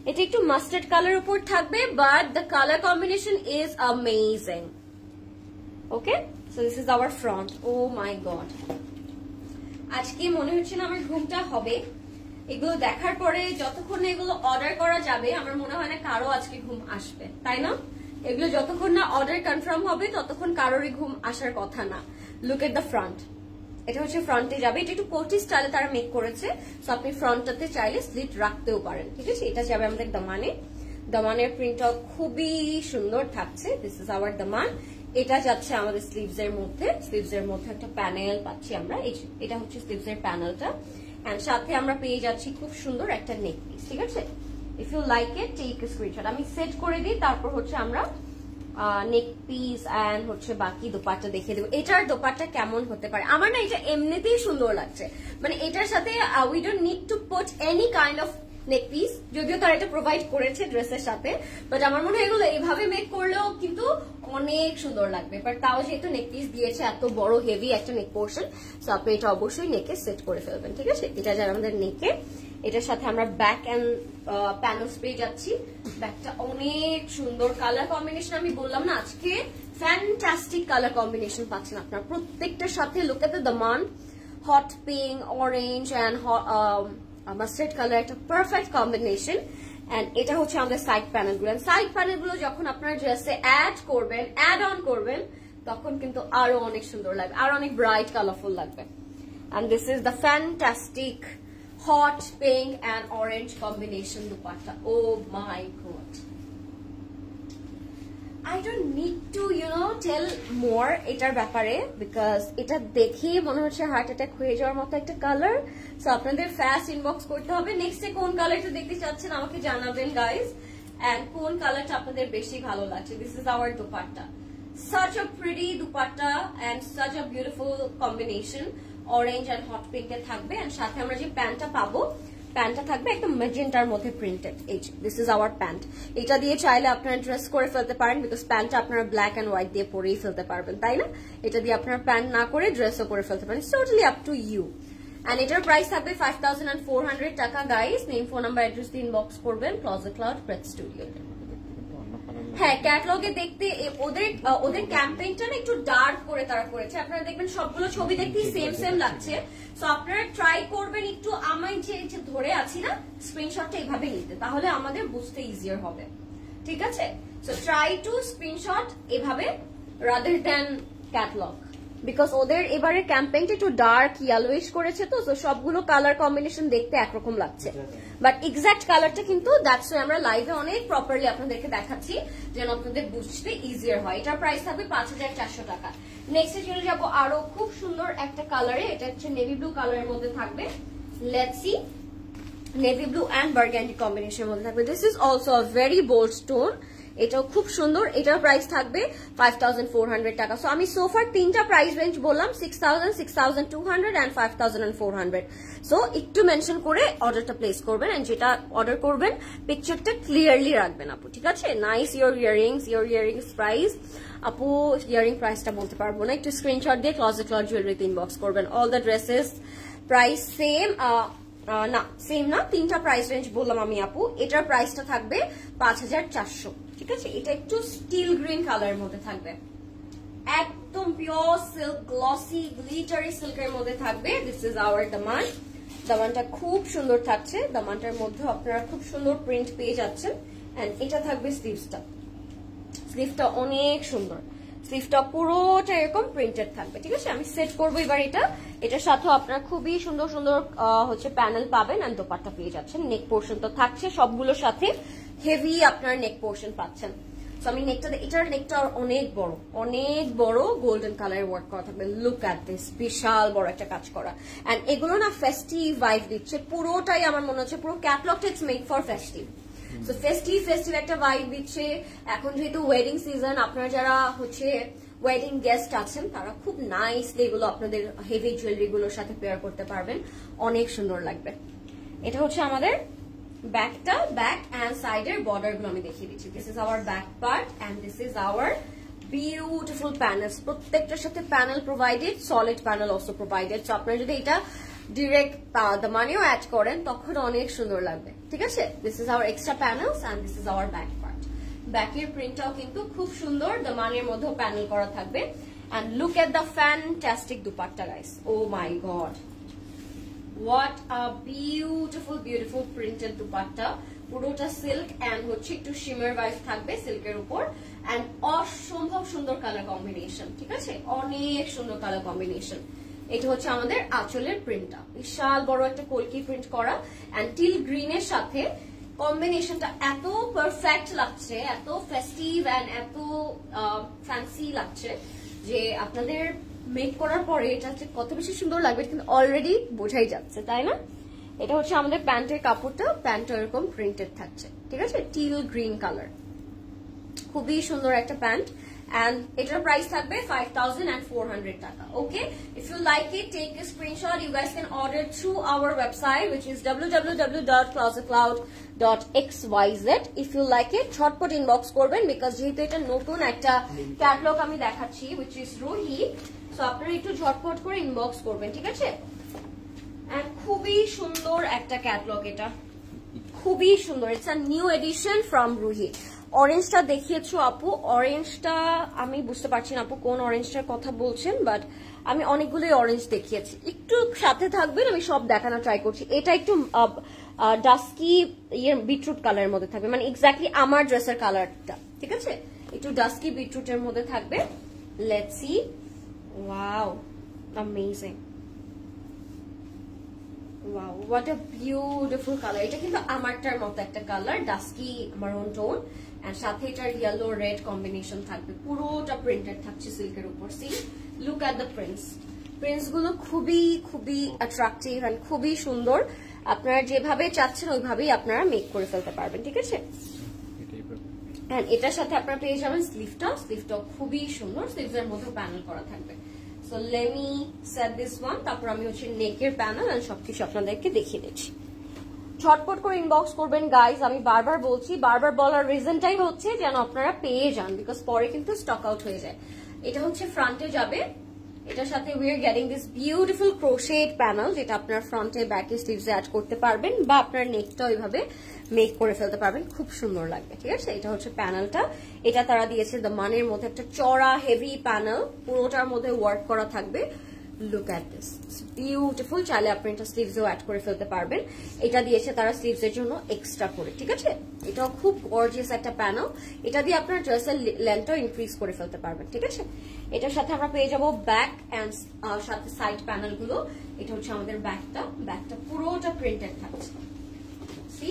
এটা একটু মাস্টার্ড কালার উপর থাকবে but the colour combination is amazing, okay? So this is our front. Oh my God, আজকে মনে হচ্ছে না আমার ঘুমটা হবে। এগুলো দেখার পরে যতক্ষণ এগুলো অর্ডার করা যাবে আমার মনে হয় না কারো আজকে ঘুম আসবে, তাই না? এগুলো যতক্ষণ না অর্ডার কনফার্ম হবে ততক্ষণ কারোরই ঘুম আসার কথা না। লুক এট দ্য ফ্রন্ট, এটা হচ্ছে ফ্রন্টে যাবে, এটা একটু কোটি স্টাইলে তারা মেক করেছে, সো আপনি ফ্রন্টটাতে চাইলে স্লিট রাখতেও পারেন, ঠিক আছে? এটা যাবে আমাদের দামানে, দামানের প্রিন্টটা খুবই সুন্দর থাকছে। দিস ইজ আওয়ার দামান। এটা যাচ্ছে আমাদের স্লিভস এর মধ্যে, স্লিভস এর মধ্যে একটা প্যানেল পাচ্ছি আমরা, এটা হচ্ছে স্লিভস এর প্যানেলটা এন্ড সাথে আমরা পেয়ে যাচ্ছি খুব সুন্দর একটা নেক পিস, ঠিক আছে? If you like it take a screenshot, আমি সেট করে দিই, তারপর হচ্ছে আমরা নেক পিস এন্ড হচ্ছে বাকি দোপাট্টা দেখিয়ে দেবো। এটার দোপাট্টা কেমন হতে পারে, আমার না এটা এমনিতেই সুন্দর লাগছে, মানে এটার সাথে we don't need to put any kind of neck piece, যদিও তারা এটা প্রোভাইড করেছে ড্রেসের সাথে, বাট আমার মনে হয় এগুলো এইভাবে মেক করলেও কিন্তু অনেক সুন্দর লাগবে। বাট তাও যেহেতু নেক পিস দিয়েছে এত বড় হেভি একটা নেক পোর্শন, সো আপনি এটা অবশ্যই নেকে সেট করে ফেলবেন, ঠিক আছে? এটা যারা আমাদের নেকে, এটার সাথে আমরা ব্যাক এন্ড প্যানেলস পেয়ে যাচ্ছি। ব্যাকটা অনেক সুন্দর, কালার কম্বিনেশন আমি বললাম না আজকে ফ্যান্টাস্টিক কালার কম্বিনেশন পাচ্ছেন আপনারা প্রত্যেকটার সাথে। লুক এট দ্য দামান, hot pink, orange and mustard colour, একটা পারফেক্ট কম্বিনেশন। এন্ড এটা হচ্ছে আমাদের সাইড প্যানেল গুলো, সাইড প্যানেল গুলো যখন আপনারা ড্রেসে অ্যাড করবেন, অ্যাড অন করবেন, তখন কিন্তু আরো অনেক সুন্দর লাগবে, আরো অনেক ব্রাইট কালারফুল লাগবে। And this is the fantastic hot pink and orange combination dupatta. Oh my god, I don't need to tell more এটার ব্যাপারে because এটা দেখে মনে হচ্ছে হার্ট অ্যাটাক হয়ে যাওয়ার মতো একটা কালার। সো আপনাদের ফাস্ট ইনবক্স করতে হবে। নেক্সটে কোন কালারটা দেখতে চাচ্ছেন আমাকে জানাবেন গাইস, এন্ড কোন কালারটা আপনাদের বেশি ভালো লাগছে। This is our dupatta, such a pretty dupatta and such a beautiful combination, orange and hot পিঙ্কে থাকবে এন্ড সাথে আমরা যে প্যান্টটা পাবো, প্যান্টটা থাকবে একদম ম্যাজেন্টার মধ্যে প্রিন্টেড। এই দিস ইজ আওয়ার প্যান্ট। এটা দিয়ে চাইলে আপনারা ড্রেস করে ফেলতে পারেন বিকজ প্যান্টটা আপনারা ব্ল্যাক এন্ড হোয়াইট দিয়ে পরেই ফেলতে পারবেন, তাই না? এটা দিয়ে আপনারা প্যান্ট না করে ড্রেসও করে ফেলতে পারেন, totally up to you. And এটার প্রাইস থাকবে 5400 টাকা guys. Name, phone number, address দিয়ে ইনবক্স করবেন ক্লজেট ক্লাউড প্রেট স্টুডিও। হ্যাঁ ক্যাটালগে দেখতে ওদের ক্যাম্পেইনটা না একটু ডার্ক করে তারা করেছে, আপনারা দেখবেন সবগুলো ছবি দেখতে সেম সেম লাগছে। সো আপনারা ট্রাই করবেন একটু আমি যে ধরে আছি না স্ক্রিনশটটা এইভাবে নিতে, তাহলে আমাদের বুঝতে ইজিয়ার হবে, ঠিক আছে? সো ট্রাই টু স্ক্রিনশট এভাবে রাদার দ্যান ক্যাটালগ, বিকজ ওদের এবারে ক্যাম্পেইনটা একটু ডার্ক ইয়েলোইশ করেছে, তো সবগুলো কালার কম্বিনেশন দেখতে একরকম লাগছে, বাট এক্সাক্ট কালারটা কিন্তু দ্যাটস ওয়াই আমরা লাইভে অনেক প্রপারলি আপনাদেরকে দেখাচ্ছি যেন আপনাদের বুঝতে ইজিয়ার হয়। এটার প্রাইস থাকবে 5400 টাকা। নেক্সটে চলে যাবো আরো খুব সুন্দর একটা কালারে, এটা হচ্ছে নেভি ব্লু কালারের মধ্যে থাকবে। Let's see, navy blue and burgundy কম্বিনেশনের মধ্যে থাকবে। This is also a very bold stone, এটাও খুব সুন্দর। এটার প্রাইস থাকবে 5400 টাকা। সো আমি সোফার তিনটা প্রাইস রেঞ্জ বললাম, 6000, 6200 এন্ড 5400। সো একটু মেনশন করে অর্ডারটা প্লেস করবেন, এন্ড যেটা অর্ডার করবেন পিকচারটা ক্লিয়ারলি রাখবেন আপু, ঠিক আছে? নাইস ইয়োর ইয়ারিংস প্রাইস আপু, ইয়ারিং প্রাইসটা বলতে পারবো না, একটু স্ক্রিনশট দিয়ে ক্লজেট ক্লথ জুয়েলারিতে ইনবক্স করবেন। All the dresses price same, না সেম না, তিনটা প্রাইস রেঞ্জ বললাম আমি আপু। এটার প্রাইসটা থাকবে 5400, ঠিক আছে? এটা একটু স্টিল গ্রিন কালারের মধ্যে থাকবে, একদম পিওর সিল্ক, গ্লসি গ্লিটারি সিল্কের মধ্যে থাকবে। দিস ইজ আওয়ার দামান। দামানটা খুব সুন্দর থাকছে, দামানটার মধ্যে আপনারা খুব সুন্দর প্রিন্ট পেয়ে যাচ্ছেন। এন্ড এটা থাকবে স্লিভসটা, স্লিভটা অনেক সুন্দর, স্লিভটা পুরোটা এরকম প্রিন্টেড থাকবে, ঠিক আছে? আমি সেট করবো এবার এটার সাথে আপনারা খুবই সুন্দর সুন্দর হচ্ছে প্যানেল পাবেন, আর দোপাট্টা পেয়ে যাচ্ছেন। নেক পোর্শন তো থাকছে সবগুলোর সাথে, হেভি আপনার নেক পোর্শন পাচ্ছেন। তো আমি এটার নেকটা অনেক বড় গোল্ডেন কালারের ওয়ার্ক করা থাকবে। লুক অ্যাট দিস, বিশাল বড় একটা কাজ করা। এন্ড এগুলো না ফেস্টিভ ভাইব দিচ্ছে পুরোটাই, আমার মনে হচ্ছে পুরো ক্যাটালগটা it's made for festive. So festive একটা ভাইব দিচ্ছে। এখন যেহেতু ওয়েডিং সিজন, আপনারা যারা হচ্ছে ওয়েডিং গেস্ট আছেন তারা খুব নাইসলি এগুলো আপনাদের হেভি জুয়েলারি গুলোর সাথে পেয়ার করতে পারবেন, অনেক সুন্দর লাগবে। এটা হচ্ছে আমাদের ব্যাকটা, ব্যাক এন্ড সাইডের বর্ডার গুলো আমি দেখিয়ে দিচ্ছি। This is our back part and this is our beautiful panels. প্রত্যেকটার সাথে panel provided, solid panel also provided. So আপনারা যদি এটা ডিরেক্ট দামানেও অ্যাড করেন তখন অনেক সুন্দর লাগবে, ঠিক আছে? This is our extra panels and this is our back part. ব্যাকের প্রিন্টটাও কিন্তু খুব সুন্দর, দামানের মধ্যেও প্যানেল করা থাকবে। And look at the fantastic dupatta guys, oh my God, what a beautiful printed dupatta. পুরোটা সিল্ক এন্ড হচ্ছে একটু শিমার ভাইব থাকবে সিল্কের উপর, এন্ড অসম্ভব সুন্দর কালার কম্বিনেশন, ঠিক আছে? অনেক সুন্দর কালার কম্বিনেশন। এটা হচ্ছে আমাদের আঁচলের প্রিন্টটা, বিশাল বড় একটা কলকি প্রিন্ট করা, এন্ড টিল গ্রিনের সাথে কম্বিনেশনটা এত পারফেক্ট লাগছে, এত ফেস্টিভ এন্ড এত ফ্যান্সি লাগছে যে আপনাদের মেক করার পরে এটা কত বেশি সুন্দর লাগবে কিন্তু অলরেডি বোঝাই যাচ্ছে, তাই না? এটা হচ্ছে আমাদের প্যান্টের কাপড়টা, প্যান্টটা এরকম প্রিন্টেড থাকছে, ঠিক আছে? টিল গ্রিন কালার, খুবই সুন্দর একটা প্যান্ট। And এটার প্রাইস থাকবে 5400 টাকা। Okay, if you like it, take a screenshot. You guys can order through our website, which is www.closetcloud.xyz. If you like it, ঝটপট ইনবক্স করবেন, বিকজ যেহেতু এটা নতুন একটা ক্যাটালগ আমি দেখাচ্ছি, which is রুহি, সো আপনারা একটু ঝটপট করে ইনবক্স করবেন, ঠিক আছে? And খুবই সুন্দর একটা ক্যাটালগ, এটা খুবই সুন্দর। It's a new edition from Ruhi. অরেঞ্জটা দেখিয়েছো আপু, অরেঞ্জটা আমি বুঝতে পারছি না আপু কোন অরেঞ্জটার কথা বলছেন, বাট আমি অনেকগুলোই অরেঞ্জ দেখিয়েছি। একটু সাথে থাকবেন, আমি সব দেখানোর ট্রাই করছি। এটা একটু ডাস্কি বিটরুট কালারের মধ্যে থাকবে, মানে এক্স্যাক্টলি আমার ড্রেসের কালারটা, ঠিক আছে? একটু ডাস্কি বিটরুটের মধ্যে থাকবে। Let's C, wow, amazing, wow, what a beautiful colour. এটা কিন্তু আমারটার মতো একটা কালার, ডাস্কি মারুন টোন, এন্ড সাথে এটার ইয়েলো রেড কম্বিনেশন থাকবে, পুরোটা প্রিন্টেড থাকছে সিল্কের উপর। See, look at the prints গুলো খুবই অ্যাট্রাকটিভ এন্ড খুবই সুন্দর। আপনারা যেভাবে চাচ্ছেন ওইভাবেই আপনারা মেক করে ফেলতে পারবেন, ঠিক আছে? এন্ড এটার সাথে আপনারা পেয়ে যাবেন স্লিভটাও খুবই সুন্দর, স্লিভস এর মধ্যে প্যানেল করা থাকবে। So let me said this one, তারপর আমি হচ্ছে নেকের প্যানেল এন্ড সবকিছু আপনাদেরকে দেখিয়ে দিচ্ছি। ঝটপট করে ইনবক্স করবেন গাইজ, আমি বারবার বলছি, বারবার বলার রিজনটাই হচ্ছে যেন আপনারা পেয়ে যান, বিকজ পরে কিন্তু স্টক আউট হয়ে যায়। এটা হচ্ছে ফ্রন্টে যাবে, এটার সাথে we are getting this beautiful crocheted panel, যেটা আপনার ফ্রন্টে ব্যাকে স্লিভসে অ্যাড করতে পারবেন বা আপনার নেকটা ওইভাবে মেক করে ফেলতে পারবেন, খুব সুন্দর লাগবে। ঠিক আছে, এটা হচ্ছে প্যানেলটা। এটা তারা দিয়েছে দ্য মানের মধ্যে একটা চড়া হেভি প্যানেল, পুরোটার মধ্যে ওয়ার্ক করা থাকবে। Look at this, beautiful. চাইলে আপনি এটা স্লিভসেও অ্যাড করে ফেলতে পারবেন। এটা দিয়েছে তারা স্লিভসের জন্য এক্সট্রা করে। ঠিক আছে, এটাও খুব গর্জিয়াস একটা প্যানেল। এটা দিয়ে আপনার ড্রেসের লেন্থটাও ইনক্রিজ করে ফেলতে পারবেন। ঠিক আছে, এটার সাথে আমরা পেয়ে যাবো ব্যাক অ্যান্ড সাথে সাইড প্যানেল গুলো। এটা হচ্ছে আমাদের ব্যাকটা পুরোটা প্রিন্টেড থাকছে। সি,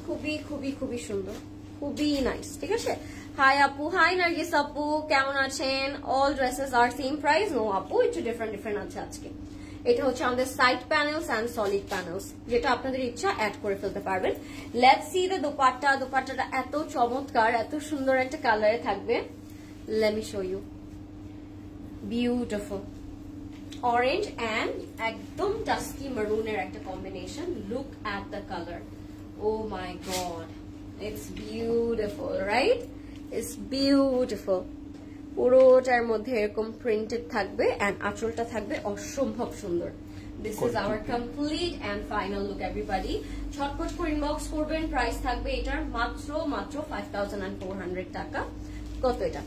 খুবই খুবই খুবই সুন্দর, খুবই নাইস। ঠিক আছে, হাই আপু, হাই নার্গিস আপু, কেমন আছেন? All dresses are same price? নো আপু, একটু ডিফারেন্ট আছে আজকে। এটা হচ্ছে আমাদের side panels and solid panels, যেটা আপনাদের ইচ্ছা অ্যাড করে ফেলতে পারবেন। Let's see the dupatta. দোপাট্টাটা এত চমৎকার, এত সুন্দর একটা কালারে থাকবে। Let me show you, beautiful orange and একদম ডাস্কি মারুনের একটা কম্বিনেশন। Look at the colour, oh my God, it's beautiful, right? It's beautiful. পুরোটার মধ্যে এরকম প্রিন্টেড থাকবে অ্যান্ড আঁচলটা থাকবে অসম্ভব সুন্দর। This is hour complete and final look everybody. ছটপট করে ইনবক্স করবেন। প্রাইস থাকবে এটার মাত্র 5400 টাকা। কত এটা?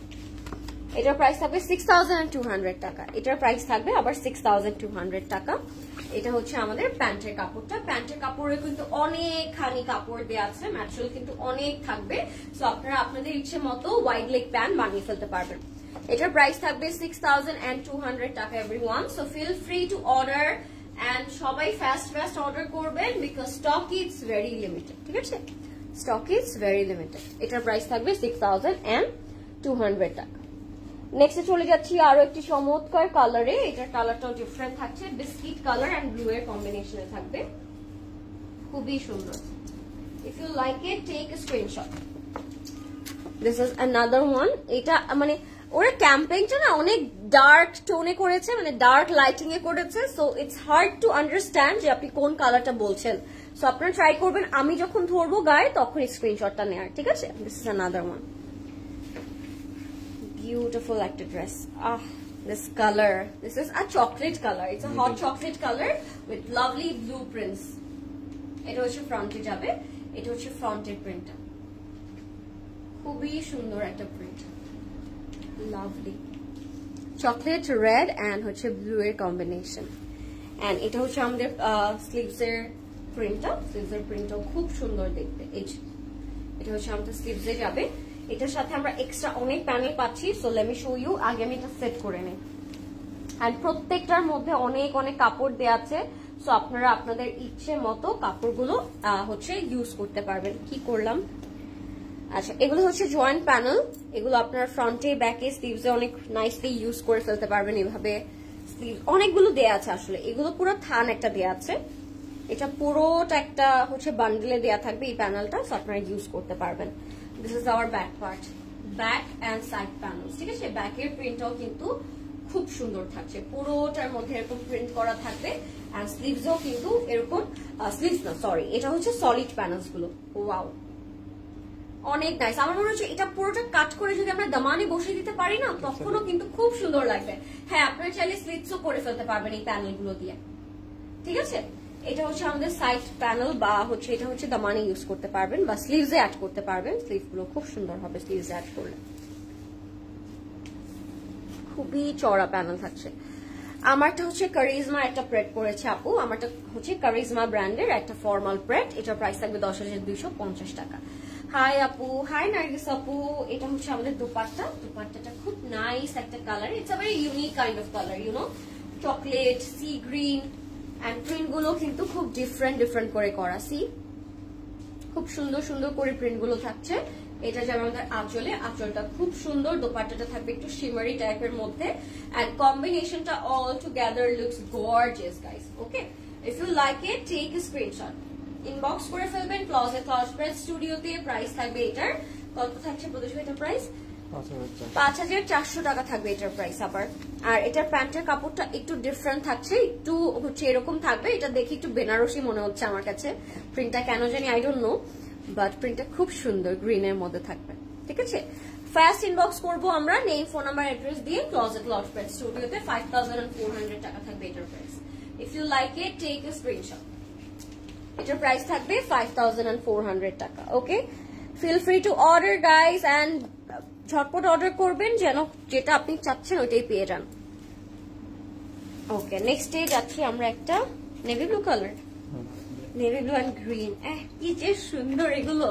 এটার প্রাইস থাকবে 6200 টাকা। এটার প্রাইস থাকবে আবার 6200 টাকা। এটা হচ্ছে আমাদের প্যান্টের কাপড়টা। প্যান্টের কাপড়ে কিন্তু অনেকখানি কাপড় দেওয়া আছে, ম্যাটেরিয়াল কিন্তু অনেক থাকবে। সো আপনারা আপনাদের ইচ্ছে মতো ওয়াইড লেগ প্যান্ট বানিয়ে ফেলতে পারবেন। এটার প্রাইস থাকবে 6200 টাকা everyone. So feel free to order and সবাই ফাস্ট অর্ডার করবেন, because stock is very limited. ঠিক আছে, স্টক ইজ ভেরি লিমিটেড। এটার প্রাইস থাকবে 6200 টাকা। নেক্সটে চলে যাচ্ছি আরো একটি চমৎকার কালারে। এটার কালারটাও ডিফারেন্ট থাকছে, বিস্কিট কালার এন্ড ব্লু এর কম্বিনেশনে থাকবে, খুবই সুন্দর। If you like it, take a screenshot. This is another one. এটা মানে ওরা ক্যাম্পেইনটা না অনেক ডার্ক টোনে করেছে, মানে ডার্ক লাইটিং এ করেছে। So it's hard to understand যে আপনি কোন কালারটা বলছেন। সো আপনারা ট্রাই করবেন আমি যখন ধরবো গায়ে তখন স্ক্রিনশটটা নেয়ার। ঠিক আছে, this is another one. Beautiful actor dress. This color. This is a chocolate color. It's a hot chocolate color with lovely blueprints. এটা হচ্ছে ফ্রন্টে যাবে, এটা হচ্ছে ফ্রন্টের প্রিন্টটা, খুবই সুন্দর একটা print, lovely chocolate red and হচ্ছে ব্লু এর কম্বিনেশন। এন্ড এটা হচ্ছে আমাদের স্লিভস এর প্রিন্টটা। স্লিভস এর প্রিন্টটাও খুব সুন্দর দেখতে। এটা হচ্ছে আমাদের স্লিভস এ যাবে। এটার সাথে আমরা এক্সট্রা অনেক প্যানেল পাচ্ছি। So let me show you. আগে আমি এটা সেট করে নিই। এন্ড প্রত্যেকটার মধ্যে অনেক অনেক কাপড় দেওয়া আছে। সো আপনারা আপনাদের ইচ্ছে মতো কাপড়গুলো হচ্ছে ইউজ করতে পারবেন। কি করলাম, আচ্ছা, এগুলো হচ্ছে জয়েন্ট প্যানেল। এগুলো আপনার ফ্রন্টে ব্যাকে স্লিভসে অনেক নাইসলি ইউজ করে ফেলতে পারবেন। এভাবে স্লিভ অনেকগুলো দেয়া আছে, আসলে এগুলো পুরো থান একটা দেয়া আছে। এটা পুরোটা একটা হচ্ছে বান্ডেলে দেয়া থাকবে এই প্যানেলটা। সো আপনারা ইউজ করতে পারবেন। This is our back part, back and side panels. ঠিক আছে, ব্যাকের প্রিন্টটাও কিন্তু খুব সুন্দর থাকছে, পুরোটার মধ্যে এরকম প্রিন্ট করা থাকবে। আর স্লিভসও কিন্তু এরকম, স্লিভস না সরি, এটা হচ্ছে সলিড প্যানেলস গুলো। ওয়াও, অনেক নাইস। আমার মনে হচ্ছে এটা পুরোটা কাট করে যদি আমরা দামানে বসিয়ে দিতে পারি না, তখনও কিন্তু খুব সুন্দর লাগবে। হ্যাঁ, আপনারা চাইলে স্লিভসও করে ফেলতে পারবেন এই প্যানেল গুলো দিয়ে। ঠিক আছে, এটা হচ্ছে আমাদের সাইড প্যানেল বা হচ্ছে এটা হচ্ছে দামানে ইউজ করতে পারবেন বা স্লিভসে অ্যাড করতে পারবেন। স্লিভ গুলো খুব সুন্দর হবে স্লিভসে অ্যাড করলে, খুবই চড়া প্যানেল থাকছে। আমারটা হচ্ছে কারিজমা একটা প্রেড করেছে আপু। আমারটা হচ্ছে কারিজমা ব্র্যান্ডের একটা ফর্মাল প্রেড। এটার প্রাইস থাকবে 10,250 টাকা। হাই আপু, হাই নার্গিস আপু। এটা হচ্ছে আমাদের দোপাট্টা। দোপাট্টাটা খুব নাইস একটা colour. It's a very unique kind of colour, you know, chocolate, sea green. And print গুলো কিন্তু খুব ডিফারেন্ট করে করা। সি, খুব সুন্দর সুন্দর করে প্রিন্ট গুলো থাকছে। এটা যেমন আমাদের আঁচলটা খুব সুন্দর। দোপাট্টাটা থাকবে একটু শিমারি টাইপের মধ্যে। এন্ড কম্বিনেশনটা all together looks gorgeous guys. Okay, if you like it, take a screenshot, inbox করে ফেলবেন। ক্লজেট স্টুডিওতে প্রাইস থাকবে এটার কত থাকছে প্রদর্শন? এটার প্রাইস 5400 টাকা থাকবে এটার প্রাইস আবার। আর এটার প্যান্টের কাপড়টা একটু ডিফারেন্ট থাকছে, একটু হচ্ছে এরকম থাকবে। এটা দেখে একটু বেনারসি মনে হচ্ছে আমার কাছে। প্রিন্টটা কেন জানি আই ডোন্ট নো, বাট প্রিন্টটা খুব সুন্দর, গ্রিনের মধ্যে থাকবে। ঠিক আছে, ফার্স্ট ইনবক্স করবো আমরা নেম, ফোন নাম্বার, অ্যাড্রেস দিয়ে ক্লোজেট লট প্রিন্ট স্টুডিওতে 5400 টাকা থাকবে এটার price. If you like it take a screenshot. এটার প্রাইস থাকবে 5400 টাকা। Okay, feel free to order guys and ঝটপট অর্ডার করবেন যেন যেটা আপনি চাচ্ছেন ওইটাই পেয়ে যান। ওকে, নেক্সট ডে যাচ্ছি আমরা একটা navy blue colour, navy blue and green. কি যে সুন্দর এগুলো,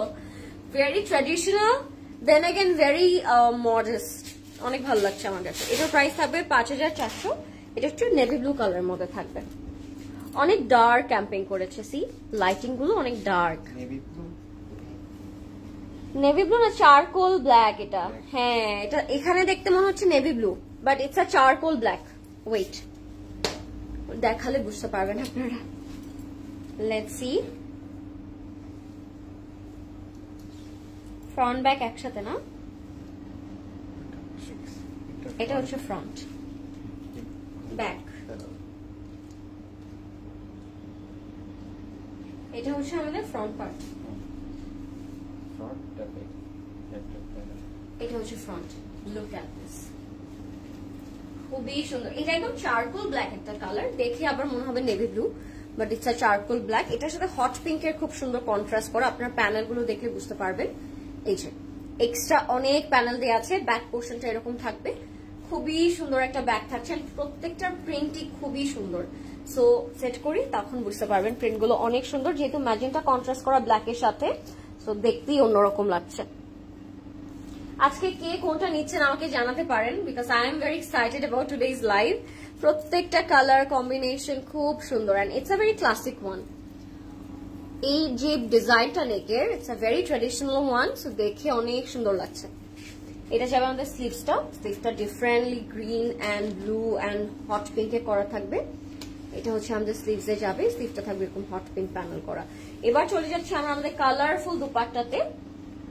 very traditional then again very modest, অনেক ভালো লাগছে আমার কাছে। এটার প্রাইস থাকবে 5400। এটা একটু নেভি ব্লু কালারের মধ্যে থাকবে, অনেক ডার্ক ক্যাম্পিং করেছে। সি লাইটিং গুলো অনেক ডার্ক, নেভি ব্লু না চারকোল ব্ল্যাক এটা। হ্যাঁ, এটা এখানে দেখতে মনে হচ্ছে navy blue but it's a charcoal black. Wait, দেখালে বুঝতে পারবেন আপনারা। লেটস সি, ফ্রন্ট ব্যাক একসাথে না, এটা হচ্ছে ফ্রন্ট, ব্যাক এটা হচ্ছে আমাদের ফ্রন্ট পার্ট, এটা হচ্ছে ফ্রন্ট। লুক এট দিস, খুবই সুন্দর। এটা একদম চারকোল ব্ল্যাক একটা কালার, দেখে আবার মনে হবে navy blue but it's a charcoal black. এটার সাথে হট পিঙ্কের খুব সুন্দর কন্ট্রাস্ট করা, আপনার প্যানেল গুলো দেখলে বুঝতে পারবেন। এই যে এক্সট্রা অনেক প্যানেল দেওয়া আছে, ব্যাক পোর্শনটা এরকম থাকবে, খুবই সুন্দর একটা ব্যাগ থাকছে। প্রত্যেকটার প্রিন্টই খুবই সুন্দর। সো সেট করি তখন বুঝতে পারবেন প্রিন্ট গুলো অনেক সুন্দর, যেহেতু ম্যাজেন্টা কন্ট্রাস্ট করা ব্ল্যাকের সাথে, সো দেখতেই অন্যরকম লাগছে। আজকে কে কোনটা নিচ্ছেন আমাকে জানাতে পারেন, because I am very excited about today's live. প্রত্যেকটা কালার কম্বিনেশন খুব সুন্দর and it's a very classic one. এই যে ডিজাইনটা নেকের, it's a very traditional one, so দেখে অনেক সুন্দর লাগছে। এটা যাবে আমাদের স্লিভসটা, স্লিভসটা differently green and blue and hot পিঙ্কে করা থাকবে। এটা হচ্ছে আমাদের স্লিভসে যাবে, স্লিভটা থাকবে এরকম হট পিঙ্ক প্যানেল করা। এবার চলে যাচ্ছে আমরা আমাদের কালারফুল দুপাট্টাতে।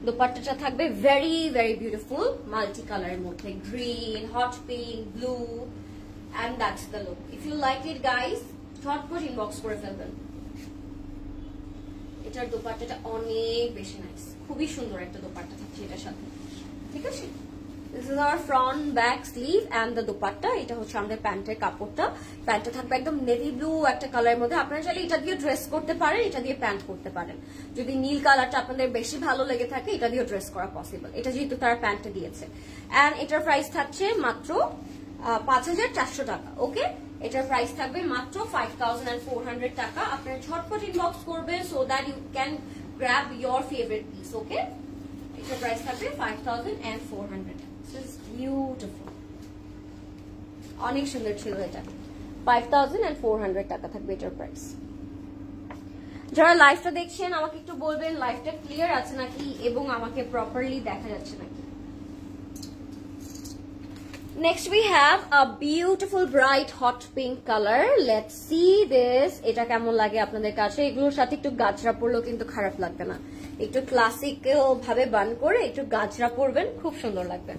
দুপাট্টাটা থাকবে ভেরি ভেরি বিউটিফুল মাল্টি কালারের মধ্যে, green, hot pink, blue and that's the look. If you like it guys ঝটপট ইনবক্স করে ফেলবেন। এটার দুপাট্টাটা অনেক বেশি নাইস, খুবই সুন্দর একটা দুপাট্টা থাকছে এটার সাথে, ঠিক আছে। This is our front back sleeve and the dupatta. এটা হচ্ছে আমাদের প্যান্টের কাপড়টা। প্যান্টটা থাকবে একদম নেভি ব্লু একটা কালারের মধ্যে। আপনারা চাইলে এটা দিয়ে ড্রেস করতে পারেন, এটা দিয়ে প্যান্ট করতে পারেন। যদি নীল কালারটা আপনাদের বেশি ভালো লেগে থাকে এটা দিয়ে ড্রেস করা পসিবল, এটা যেহেতু তারা প্যান্টে দিয়েছে। এন্ড এটার প্রাইস থাকছে মাত্র 5400 টাকা। ওকে, এটার প্রাইস থাকবে মাত্র 5400 টাকা। আপনারা ঝটপট ইনবক্স করবেন so that you can grab your favourite piece. Okay, এটার প্রাইস থাকবে 5400। দিস ইজ বিউটিফুল, অনেক সুন্দর ছিল এটা। 5400 টাকা থাকবে এটার প্রাইস। যারা লাইভটা দেখছেন আমাকে একটু বলবেন লাইভটা ক্লিয়ার আছে নাকি এবং আমাকে প্রপারলি দেখা যাচ্ছে নাকি। Next we have a beautiful bright hot pink color. Let's see this. এটা কেমন লাগে আপনাদের কাছে? এগুলোর সাথে একটু গাজরা পরলেও কিন্তু খারাপ লাগবে না। একটু ক্লাসিক্যাল ভাবে বান করে একটু গাজরা পরবেন, খুব সুন্দর লাগবে।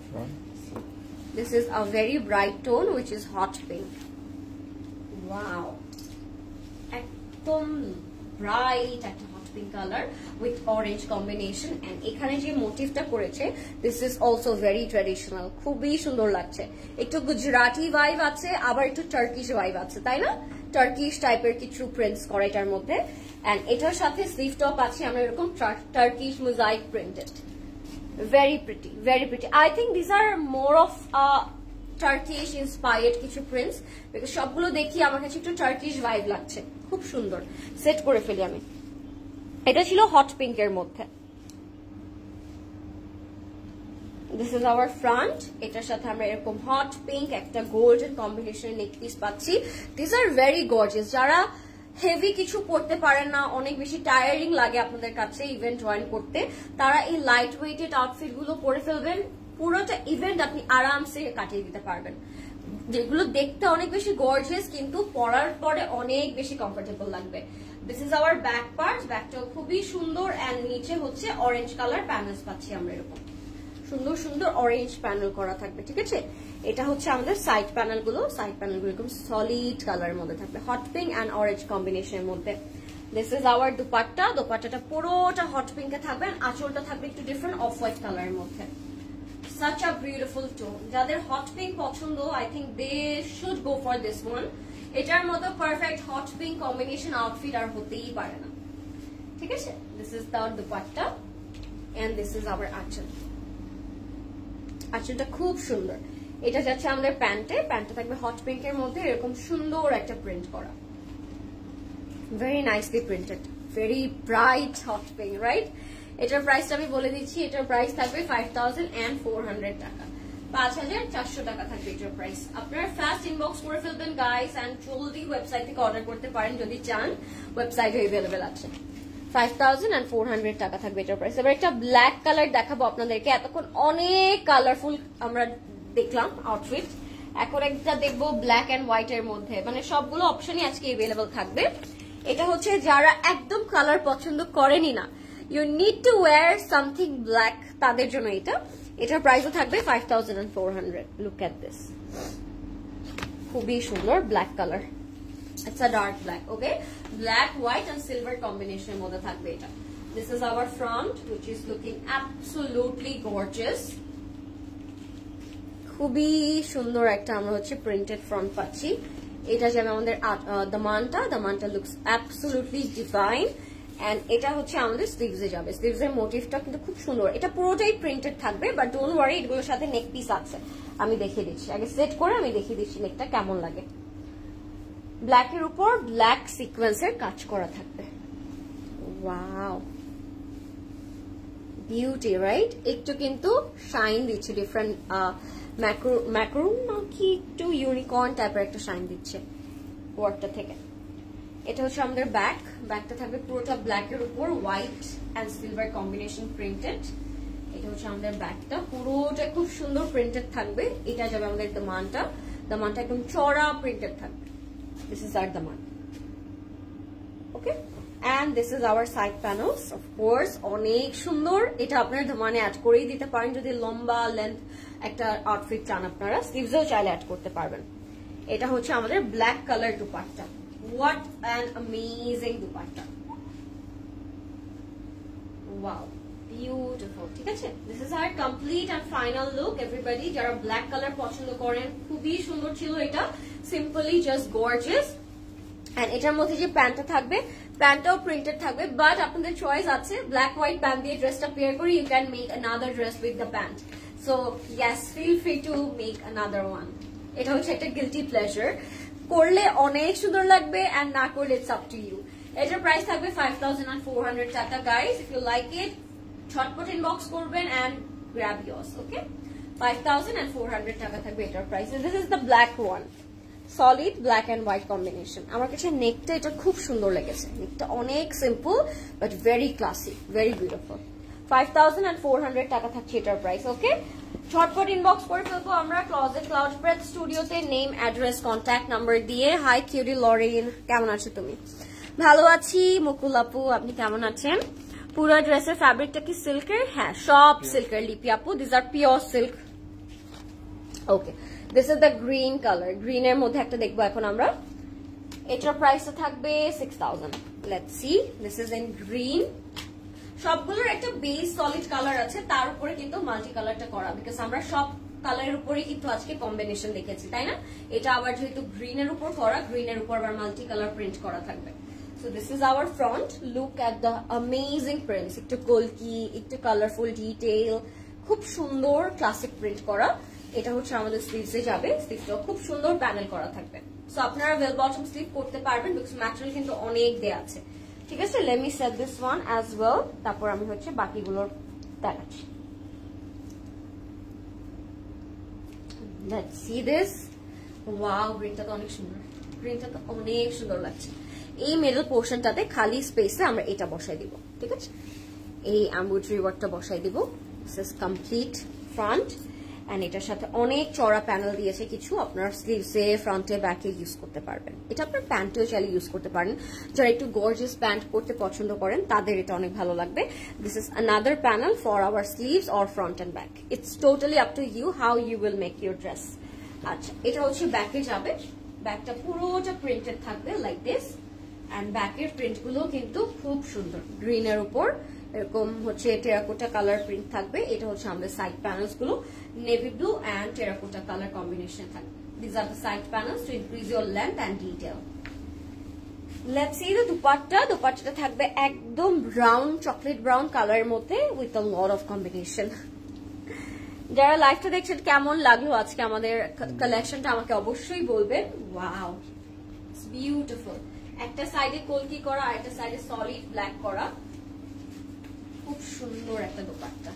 This is a very bright tone which is hot pink. Wow. একদম bright একটা hot pink color with orange combination and এখানে যে মোটিভটা করেছে this is also very traditional, খুবই সুন্দর লাগছে। একটু গুজরাটি ভাইব আছে, আবার একটু টার্কিশ ভাইব আছে, তাই না? টার্কিশ টাইপের কিছু প্রিন্টস করা এটার মধ্যে। এন্ড এটার সাথে স্লিভ টপ আছে আমরা এরকম Turkish mosaic printed, very pretty, very pretty. I think these are more of Turkish inspired কিছু প্রিন্টস, বিকজ সবগুলো দেখি আমার কাছে একটু টার্কিশ ভাইব লাগছে। খুব সুন্দর, সেট করে ফেলি আমি। এটা ছিল হট পিঙ্কের মধ্যে। This is our front. এটার সাথে আমরা এরকম হট পিঙ্ক একটা গোল্ডেন কম্বিনেশনের নেক পিস পাচ্ছি। This are very gorgeous. যারা হেভি কিছু পড়তে পারেন না, অনেক বেশি টায়ারিং লাগে আপনাদের কাছে ইভেন্ট জয়েন করতে, তারা এই লাইট ওয়েটেড আউটফিট গুলো পরে ফেলবেন, পুরোটা ইভেন্ট আপনি আরামসে কাটিয়ে দিতে পারবেন। যেগুলো দেখতে অনেক বেশি গর্জিয়াস কিন্তু পরার পরে অনেক বেশি কমফোর্টেবল লাগবে। This is our back part. ব্যাকটাও খুবই সুন্দর এন্ড নিচে হচ্ছে অরেঞ্জ কালার প্যানেলস পাচ্ছি আমরা, এরকম সুন্দর সুন্দর অরেঞ্জ প্যানেল করা থাকবে, ঠিক আছে। এটা হচ্ছে আমাদের সাইড প্যানেল গুলো। সাইড প্যানেল গুলো এরকম সলিড কালারের মধ্যে থাকবে, হট পিঙ্ক এন্ড অরেঞ্জ কম্বিনেশনের মধ্যে। This is our dupatta. দুপাট্টাটা পুরোটা হট পিঙ্কে থাকবে, আঁচলটা থাকবে একটু ডিফারেন্ট অফ হোয়াইট কালারের মধ্যে। such a beautiful tone. যাদের হট পিঙ্ক পছন্দ, I think they should go for this one. এটার মতো perfect hot pink combination outfit আর হতেই পারে না, ঠিক আছে? This is the dupatta and this is our আঁচল। আঁচলটা খুব সুন্দর। এটা যাচ্ছে আমাদের প্যান্টে থাকবে হট পিঙ্কের মধ্যে এরকম সুন্দর একটা প্রিন্ট করা, very nicely printed, very bright hot pink, right? এটার প্রাইসটা আমি বলে দিচ্ছি, এটার প্রাইস থাকবে 5400 টাকা, 5400 টাকা থাকবে এটার প্রাইস। আপনারা ফাস্ট ইনবক্স করে ফেলবেন গাইস এন্ড জলদি ওয়েবসাইট থেকে অর্ডার করতে পারেন যদি চান, ওয়েবসাইটে अवेलेबल আছে। 5400 টাকা থাকবে এটার প্রাইস। এবার একটা ব্ল্যাক কালার দেখাবো আপনাদেরকে। এতক্ষণ অনেক কালারফুল আমরা দেখলাম আউটফিট, এখন একটা দেখবো ব্ল্যাক এন্ড হোয়াইট এর মধ্যে, মানে সবগুলো অপশনই আজকে अवेलेबल থাকবে। এটা হচ্ছে যারা একদম কালার পছন্দ করেনি না, you need to wear something black, তাদের জন্য এটা। এটার প্রাইসও থাকবে 5400। লুক এট দিস, খুবই সুন্দর black colour, it's a dark black, okay? Black, white and silver কম্বিনেশনের মধ্যে থাকবে এটা। This is our front which is looking absolutely gorgeous। খুবই সুন্দর একটা আমরা হচ্ছে প্রিন্টেড ফ্রন্ট পাচ্ছি। এটা যাবে আমাদের দামানটা লুকস অ্যাবসলিউটলি ডিভাইন। এন্ড এটা হচ্ছে আমাদের স্লিভসে যাবে, স্লিভসের মোটিভটা কিন্তু খুব সুন্দর। এটা পুরোটাই প্রিন্টেড থাকবে, বাট ডোন্ট ওয়ারি, এগুলোর সাথে নেক পিস আছে, আমি দেখিয়ে দিচ্ছি। আগে সেট করে আমি দেখিয়ে দিচ্ছি নেকটা কেমন লাগে। ব্ল্যাকের উপর ব্ল্যাক সিকোয়েন্সের কাজ করা থাকবে, ওয়াও বিউটি, রাইট? একটু কিন্তু শাইন দিচ্ছে, ডিফারেন্ট ম্যাক্রুন নাকি একটু ইউনিকর্ন টাইপের একটা শাইন দিচ্ছে ওয়ার্কটা থেকে। এটা হচ্ছে আমাদের ব্যাকটা থাকবে পুরোটা ব্ল্যাকের উপর white and silver combination printed. এটা হচ্ছে আমাদের ব্যাকটা, পুরোটা খুব সুন্দর প্রিন্টেড থাকবে। এটা যাবে আমাদের দামানটা একদম চড়া প্রিন্টেড থাকবে। This is R Daman, okay? and this is our side panels, of course অনেক সুন্দর। এটা আপনারা দামানে অ্যাড করেই দিতে পারেন যদি লম্বা লেন্থ একটা আউটফিট চান, আপনারা স্লিভসেও চাইলে অ্যাড করতে পারবেন। এটা হচ্ছে আমাদের black colour dupatta, what an amazing dupatta, wow beautiful, ঠিক আছে? this is our complete and final look everybody। যারা ব্ল্যাক কালার পছন্দ করেন, খুবই সুন্দর ছিল এটা, simply just gorgeous। and এটার মধ্যে যে প্যান্টটা থাকবে, প্যান্টটাও প্রিন্টেড থাকবে, বাট আপনাদের চয়েস আছে, ব্ল্যাক হোয়াইট প্যান্ট দিয়ে ড্রেসটা পেয়ার করে you can make another dress with the pant, so yes feel free to make another one। এটা হচ্ছে একটা guilty pleasure, করলে অনেক সুন্দর লাগবে and না করলে it's up to you। এটার প্রাইস থাকবে 5400 টাকা guys. if you like it ঝটপট ইনবক্স করবেন and grab yours, okay? 5400 টাকা থাকবে এটার প্রাইস। this is the black one, solid black and white combination. আমার কাছে নেকটা এটা খুব সুন্দর লেগেছে, নেকটা অনেক simple but very classic, very beautiful. 5400 টাকা থাকছে এটার প্রাইস, ওকে? ঝটপট ইনবক্স করে ফেলবো আমরা ক্লজেট ক্লাউড স্প্রেড স্টুডিওতে, নেম, অ্যাড্রেস, কন্ট্যাক্ট নাম্বার দিয়ে। হাই কিউরি লরিন, কেমন আছো তুমি? ভালো আছি মুকুল আপু, আপনি কেমন আছেন? পুরো ড্রেসের ফ্যাব্রিকটা কি সিল্কের? হ্যাঁ, সব সিল্কের লিপি আপু, this are pure silk, okay? This is the green color, green এর মধ্যে একটা দেখবো এখন আমরা। এটার প্রাইসটা থাকবে 6000। let's see, this is in green। সবগুলোর একটা বেস সলিড কালার আছে, তার উপরে কিন্তু মাল্টি কালারটা করা, বিকজ আমরা সব কালারের উপরে কিন্তু আজকে কম্বিনেশন দেখেছি, তাই না? এটা আবার যেহেতু গ্রিন এর উপর করা, গ্রিন এর উপর আবার মাল্টি কালার প্রিন্ট করা থাকবে। so this is our front, look at the amazing prints, একটু কলকি, একটু কালারফুল ডিটেইল, খুব সুন্দর ক্লাসিক প্রিন্ট করা। এটা হচ্ছে আমাদের স্লিভসে যাবে, স্লিভটাও খুব সুন্দর প্যানেল করা থাকবে। সো আপনারা ওয়েল বটম স্লিভ করতে পারবেন, বিকজ ম্যাটেরিয়াল কিন্তু অনেক দেয়া আছে, ঠিক আছে? Let me said this one as well, তারপর আমি হচ্ছে বাকিগুলোর দেখাচ্ছি। লেটস সি দিস, ওয়াও গ্রিনটা তো অনেক সুন্দর, গ্রিনটা তো অনেক সুন্দর লাগছে। এই মিডল পোর্শনটাতে খালি স্পেসে আমরা এটা বসাই দিব, ঠিক আছে? এই এমব্রয়ডারি ওয়ার্কটা বসাই দিব। This is complete front, and এটার সাথে অনেক চড়া প্যানেল দিয়েছে কিছু, আপনার স্লিভসে, ফ্রন্টে, ব্যাকে ইউজ করতে পারবেন। এটা আপনার প্যান্টেও চাইলে ইউজ করতে পারেন, যারা একটু গর্জিয়াস প্যান্ট পরতে পছন্দ করেন তাদের এটা অনেক ভালো লাগবে। This is another panel for our sleeves or front and back, it's totally up to you how you will make your dress. আচ্ছা, এটা হচ্ছে ব্যাকে যাবে, ব্যাকটা পুরোটা প্রিন্টেড থাকবে লাইক দিস, এন্ড ব্যাকের প্রিন্ট গুলো কিন্তু খুব সুন্দর, গ্রিনের উপর এরকম হচ্ছে টেরাকোটা কালার প্রিন্ট থাকবে। এটা হচ্ছে আমাদের সাইড প্যানেলস গুলো, navy blue and terracotta colour combination থাকবে। These are the side panels to increase your length and detail. Let's see the dupatta. দুপাট্টাটা থাকবে একদম ব্রাউন, চকলেট ব্রাউন কালারের মধ্যে with a lot of combination. যারা লাইভটা দেখছেন কেমন লাগলো আজকে আমাদের কালেকশনটা আমাকে অবশ্যই বলবেন। Wow, it's beautiful. একটা সাইডে কলকি করা আর একটা সাইডে সলিড ব্ল্যাক করা, খুব সুন্দর একটা দুপাট্টা,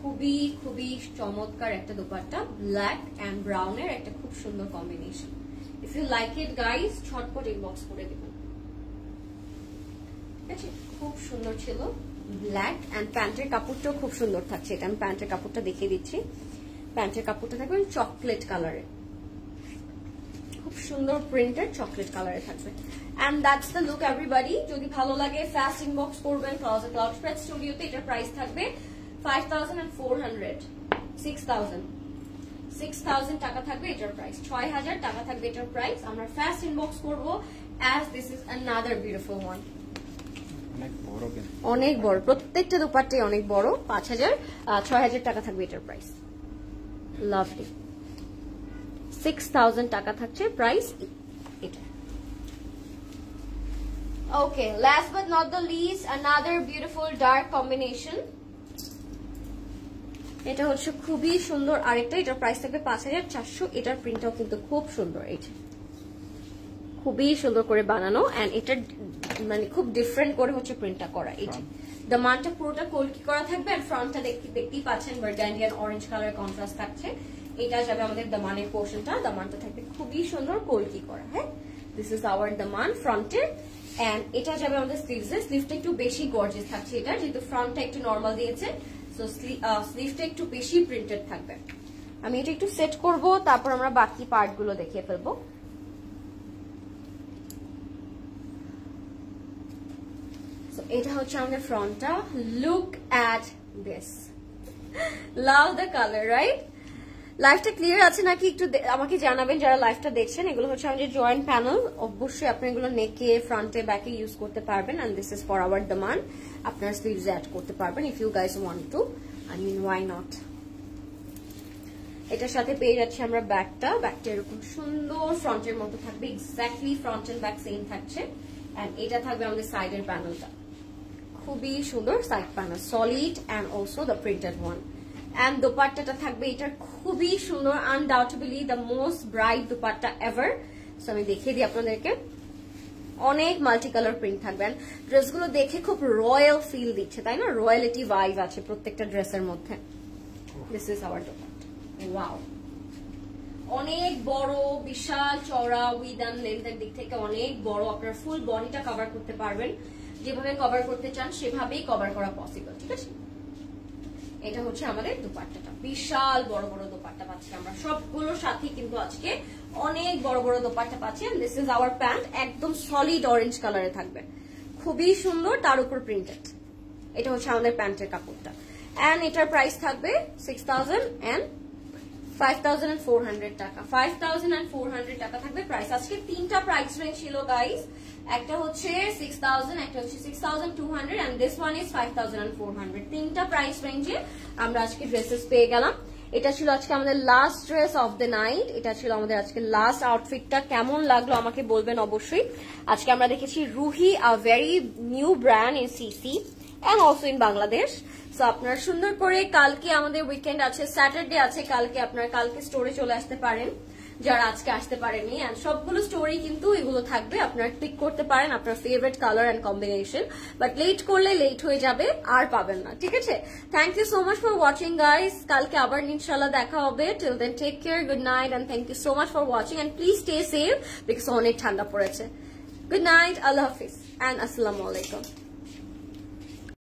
খুবই খুবই চমৎকার একটা দুপাট্টা, ব্ল্যাক এন্ড ব্রাউন এর একটা খুব সুন্দর কম্বিনেশন। If you like it guys ঝটপট ইনবক্স করে দিবেন। ঠিক আছে, খুব সুন্দর ছিল, ব্ল্যাক এন্ড প্যান্টের কাপড়টাও খুব সুন্দর থাকছে। এটা আমি প্যান্টের কাপড়টা দেখিয়ে দিচ্ছি। প্যান্টের কাপড়টা থাকবে চকলেট কালারে, খুব সুন্দর প্রিন্টেড চকলেট কালারে থাকবে। And that's the look everybody. যদি ভালো লাগে ফাস্ট ইনবক্স করবেন। ক্লজেট ক্লাউড স্প্রেড স্টুডিওতে এটার প্রাইস থাকবে 5400, 6000 টাকা থাকবে এটার প্রাইস, 6000 টাকা থাকবে এটার প্রাইস। আমরা ফাস্ট ইনবক্স করব as this is another beautiful one. অনেক বড়, প্রত্যেকটা দুপাট্টাই অনেক বড়। 6000 টাকা থাকবে এটার প্রাইস। লাভলি, 6000 টাকা থাকছে প্রাইস এটা। Okay, last but not the least, another beautiful dark combination. এটা হচ্ছে খুবই সুন্দর আরেকটা, এটার প্রাইস থাকবে 5400। এটার প্রিন্টটাও কিন্তু খুব সুন্দর, এটা খুবই সুন্দর করে বানানো এন্ড এটা মানে খুব ডিফারেন্ট করে হচ্ছে প্রিন্টটা করা। এটা দামানটা পুরোটা কলকি করা থাকবে আর ফ্রন্টটা দেখতেই পাচ্ছেন বার্গান্ডিয়ান অরেঞ্জ কালার কন্ট্রাস্ট থাকছে। এটা যাবে আমাদের দামানের পোর্শনটা, দামানটা থাকবে খুবই সুন্দর কলকি করা। হ্যাঁ, দিস ইজ আওয়ার দামান ফ্রন্টের এন্ড এটা যাবে আমাদের স্লিভসে। স্লিভটা একটু বেশি গর্জিয়াস থাকছে এটা, যেহেতু ফ্রন্টটা একটু নরমাল দিয়েছে, সো স্লিভটা একটু বেশি প্রিন্টেড থাকবে। আমি এটা একটু সেট করব, তারপর আমরা বাকি পার্ট গুলো দেখিয়ে ফেলবো। এটা হচ্ছে আমাদের ফ্রন্টটা। Look at this, love the colour, right? লাইভটা ক্লিয়ার আছে নাকি একটু আমাকে জানাবেন যারা লাইভটা দেখছেন। এগুলো হচ্ছে আমাদের জয়েন্ট প্যানেল, অবশ্যই আপনি এগুলো নেকে ফ্রন্টে ব্যাকে ইউজ করতে পারবেন। And this is for our দামান, আপনার স্লিভস অ্যাড করতে পারবেন if you guys want to, I mean why not. এটার সাথে পেয়ে যাচ্ছি আমরা ব্যাকটা। ব্যাকটা এরকম সুন্দর ফ্রন্টের মতো থাকবে, exactly front and back same থাকছে। এন্ড এটা থাকবে আমাদের সাইডের প্যানেলটা, খুবই সুন্দর side panel, solid and also the printed one. And দোপাট্টাটা থাকবে এটার খুবই সুন্দর, undoubtedly the most bright dupatta ever. So আমি দেখিয়ে দিই আপনাদেরকে, অনেক মাল্টি কালার প্রিন্ট থাকবে। ড্রেসগুলো দেখে খুব রয়্যাল ফিল দিচ্ছে, তাই না? রয়্যালিটি ভাইব আছে প্রত্যেকটা ড্রেসের মধ্যে। This is hour dupatta. Wow, অনেক বড়, বিশাল চওড়া, উইথ এন্ড লেন্থের দিক থেকে অনেক বড়। আপনারা ফুল বডিটা কভার করতে পারবেন, যেভাবে কভার করতে চান সেভাবেই কভার করা পসিবল। ঠিক আছে, এটা হচ্ছে আমাদের দোপাট্টাটা, বিশাল বড় বড় দোপাট্টা পাচ্ছি আমরা সবগুলোর সাথে, কিন্তু আজকে অনেক বড় বড় দোপাট্টা পাচ্ছি। দিস ইজ আওয়ার প্যান্ট, একদম সলিড অরেঞ্জ কালারে থাকবে, খুবই সুন্দর, তার উপর প্রিন্টেড। এটা হচ্ছে আমাদের প্যান্টের কাপড়টা এন্ড এটার প্রাইস থাকবে 5400 টাকা। 5400 টাকা থাকবে প্রাইস। আজকে তিনটা প্রাইস রেঞ্জ ছিল গাইস, একটা হচ্ছে 6000, একটা হচ্ছে 6200 এন্ড দিস ওয়ান ইজ 5400। তিনটা প্রাইস রেঞ্জে আমরা আজকে ড্রেসেস পেয়ে গেলাম। এটা ছিল আজকে আমাদের last dress of the night, এটা ছিল আমাদের আজকে লাস্ট আউটফিটটা। কেমন লাগলো আমাকে বলবেন অবশ্যই। আজকে আমরা দেখেছি Ruhi, a very new brand in CC and also in Bangladesh. So আপনারা সুন্দর করে, কালকে আমাদের উইকেন্ড আছে, স্যাটারডে আছে, কালকে আপনারা কালকে স্টোরে চলে আসতে পারেন যারা আজকে আসতে পারেনি। এন্ড সবগুলো স্টোরি কিন্তু এগুলো থাকবে, আপনারা ক্লিক করতে পারেন আপনার favourite colour and combination, but late করলে লেট হয়ে যাবে, আর পাবেন না। ঠিক আছে, thank you so much for watching guys. কালকে আবার ইনশাল্লাহ দেখা হবে। Till then take care, good night and thank you so much for watching and please stay safe because অনেক ঠান্ডা পড়েছে। গুড নাইট, আল্লাহ হাফিজ এন্ড আসসালামু আলাইকুম।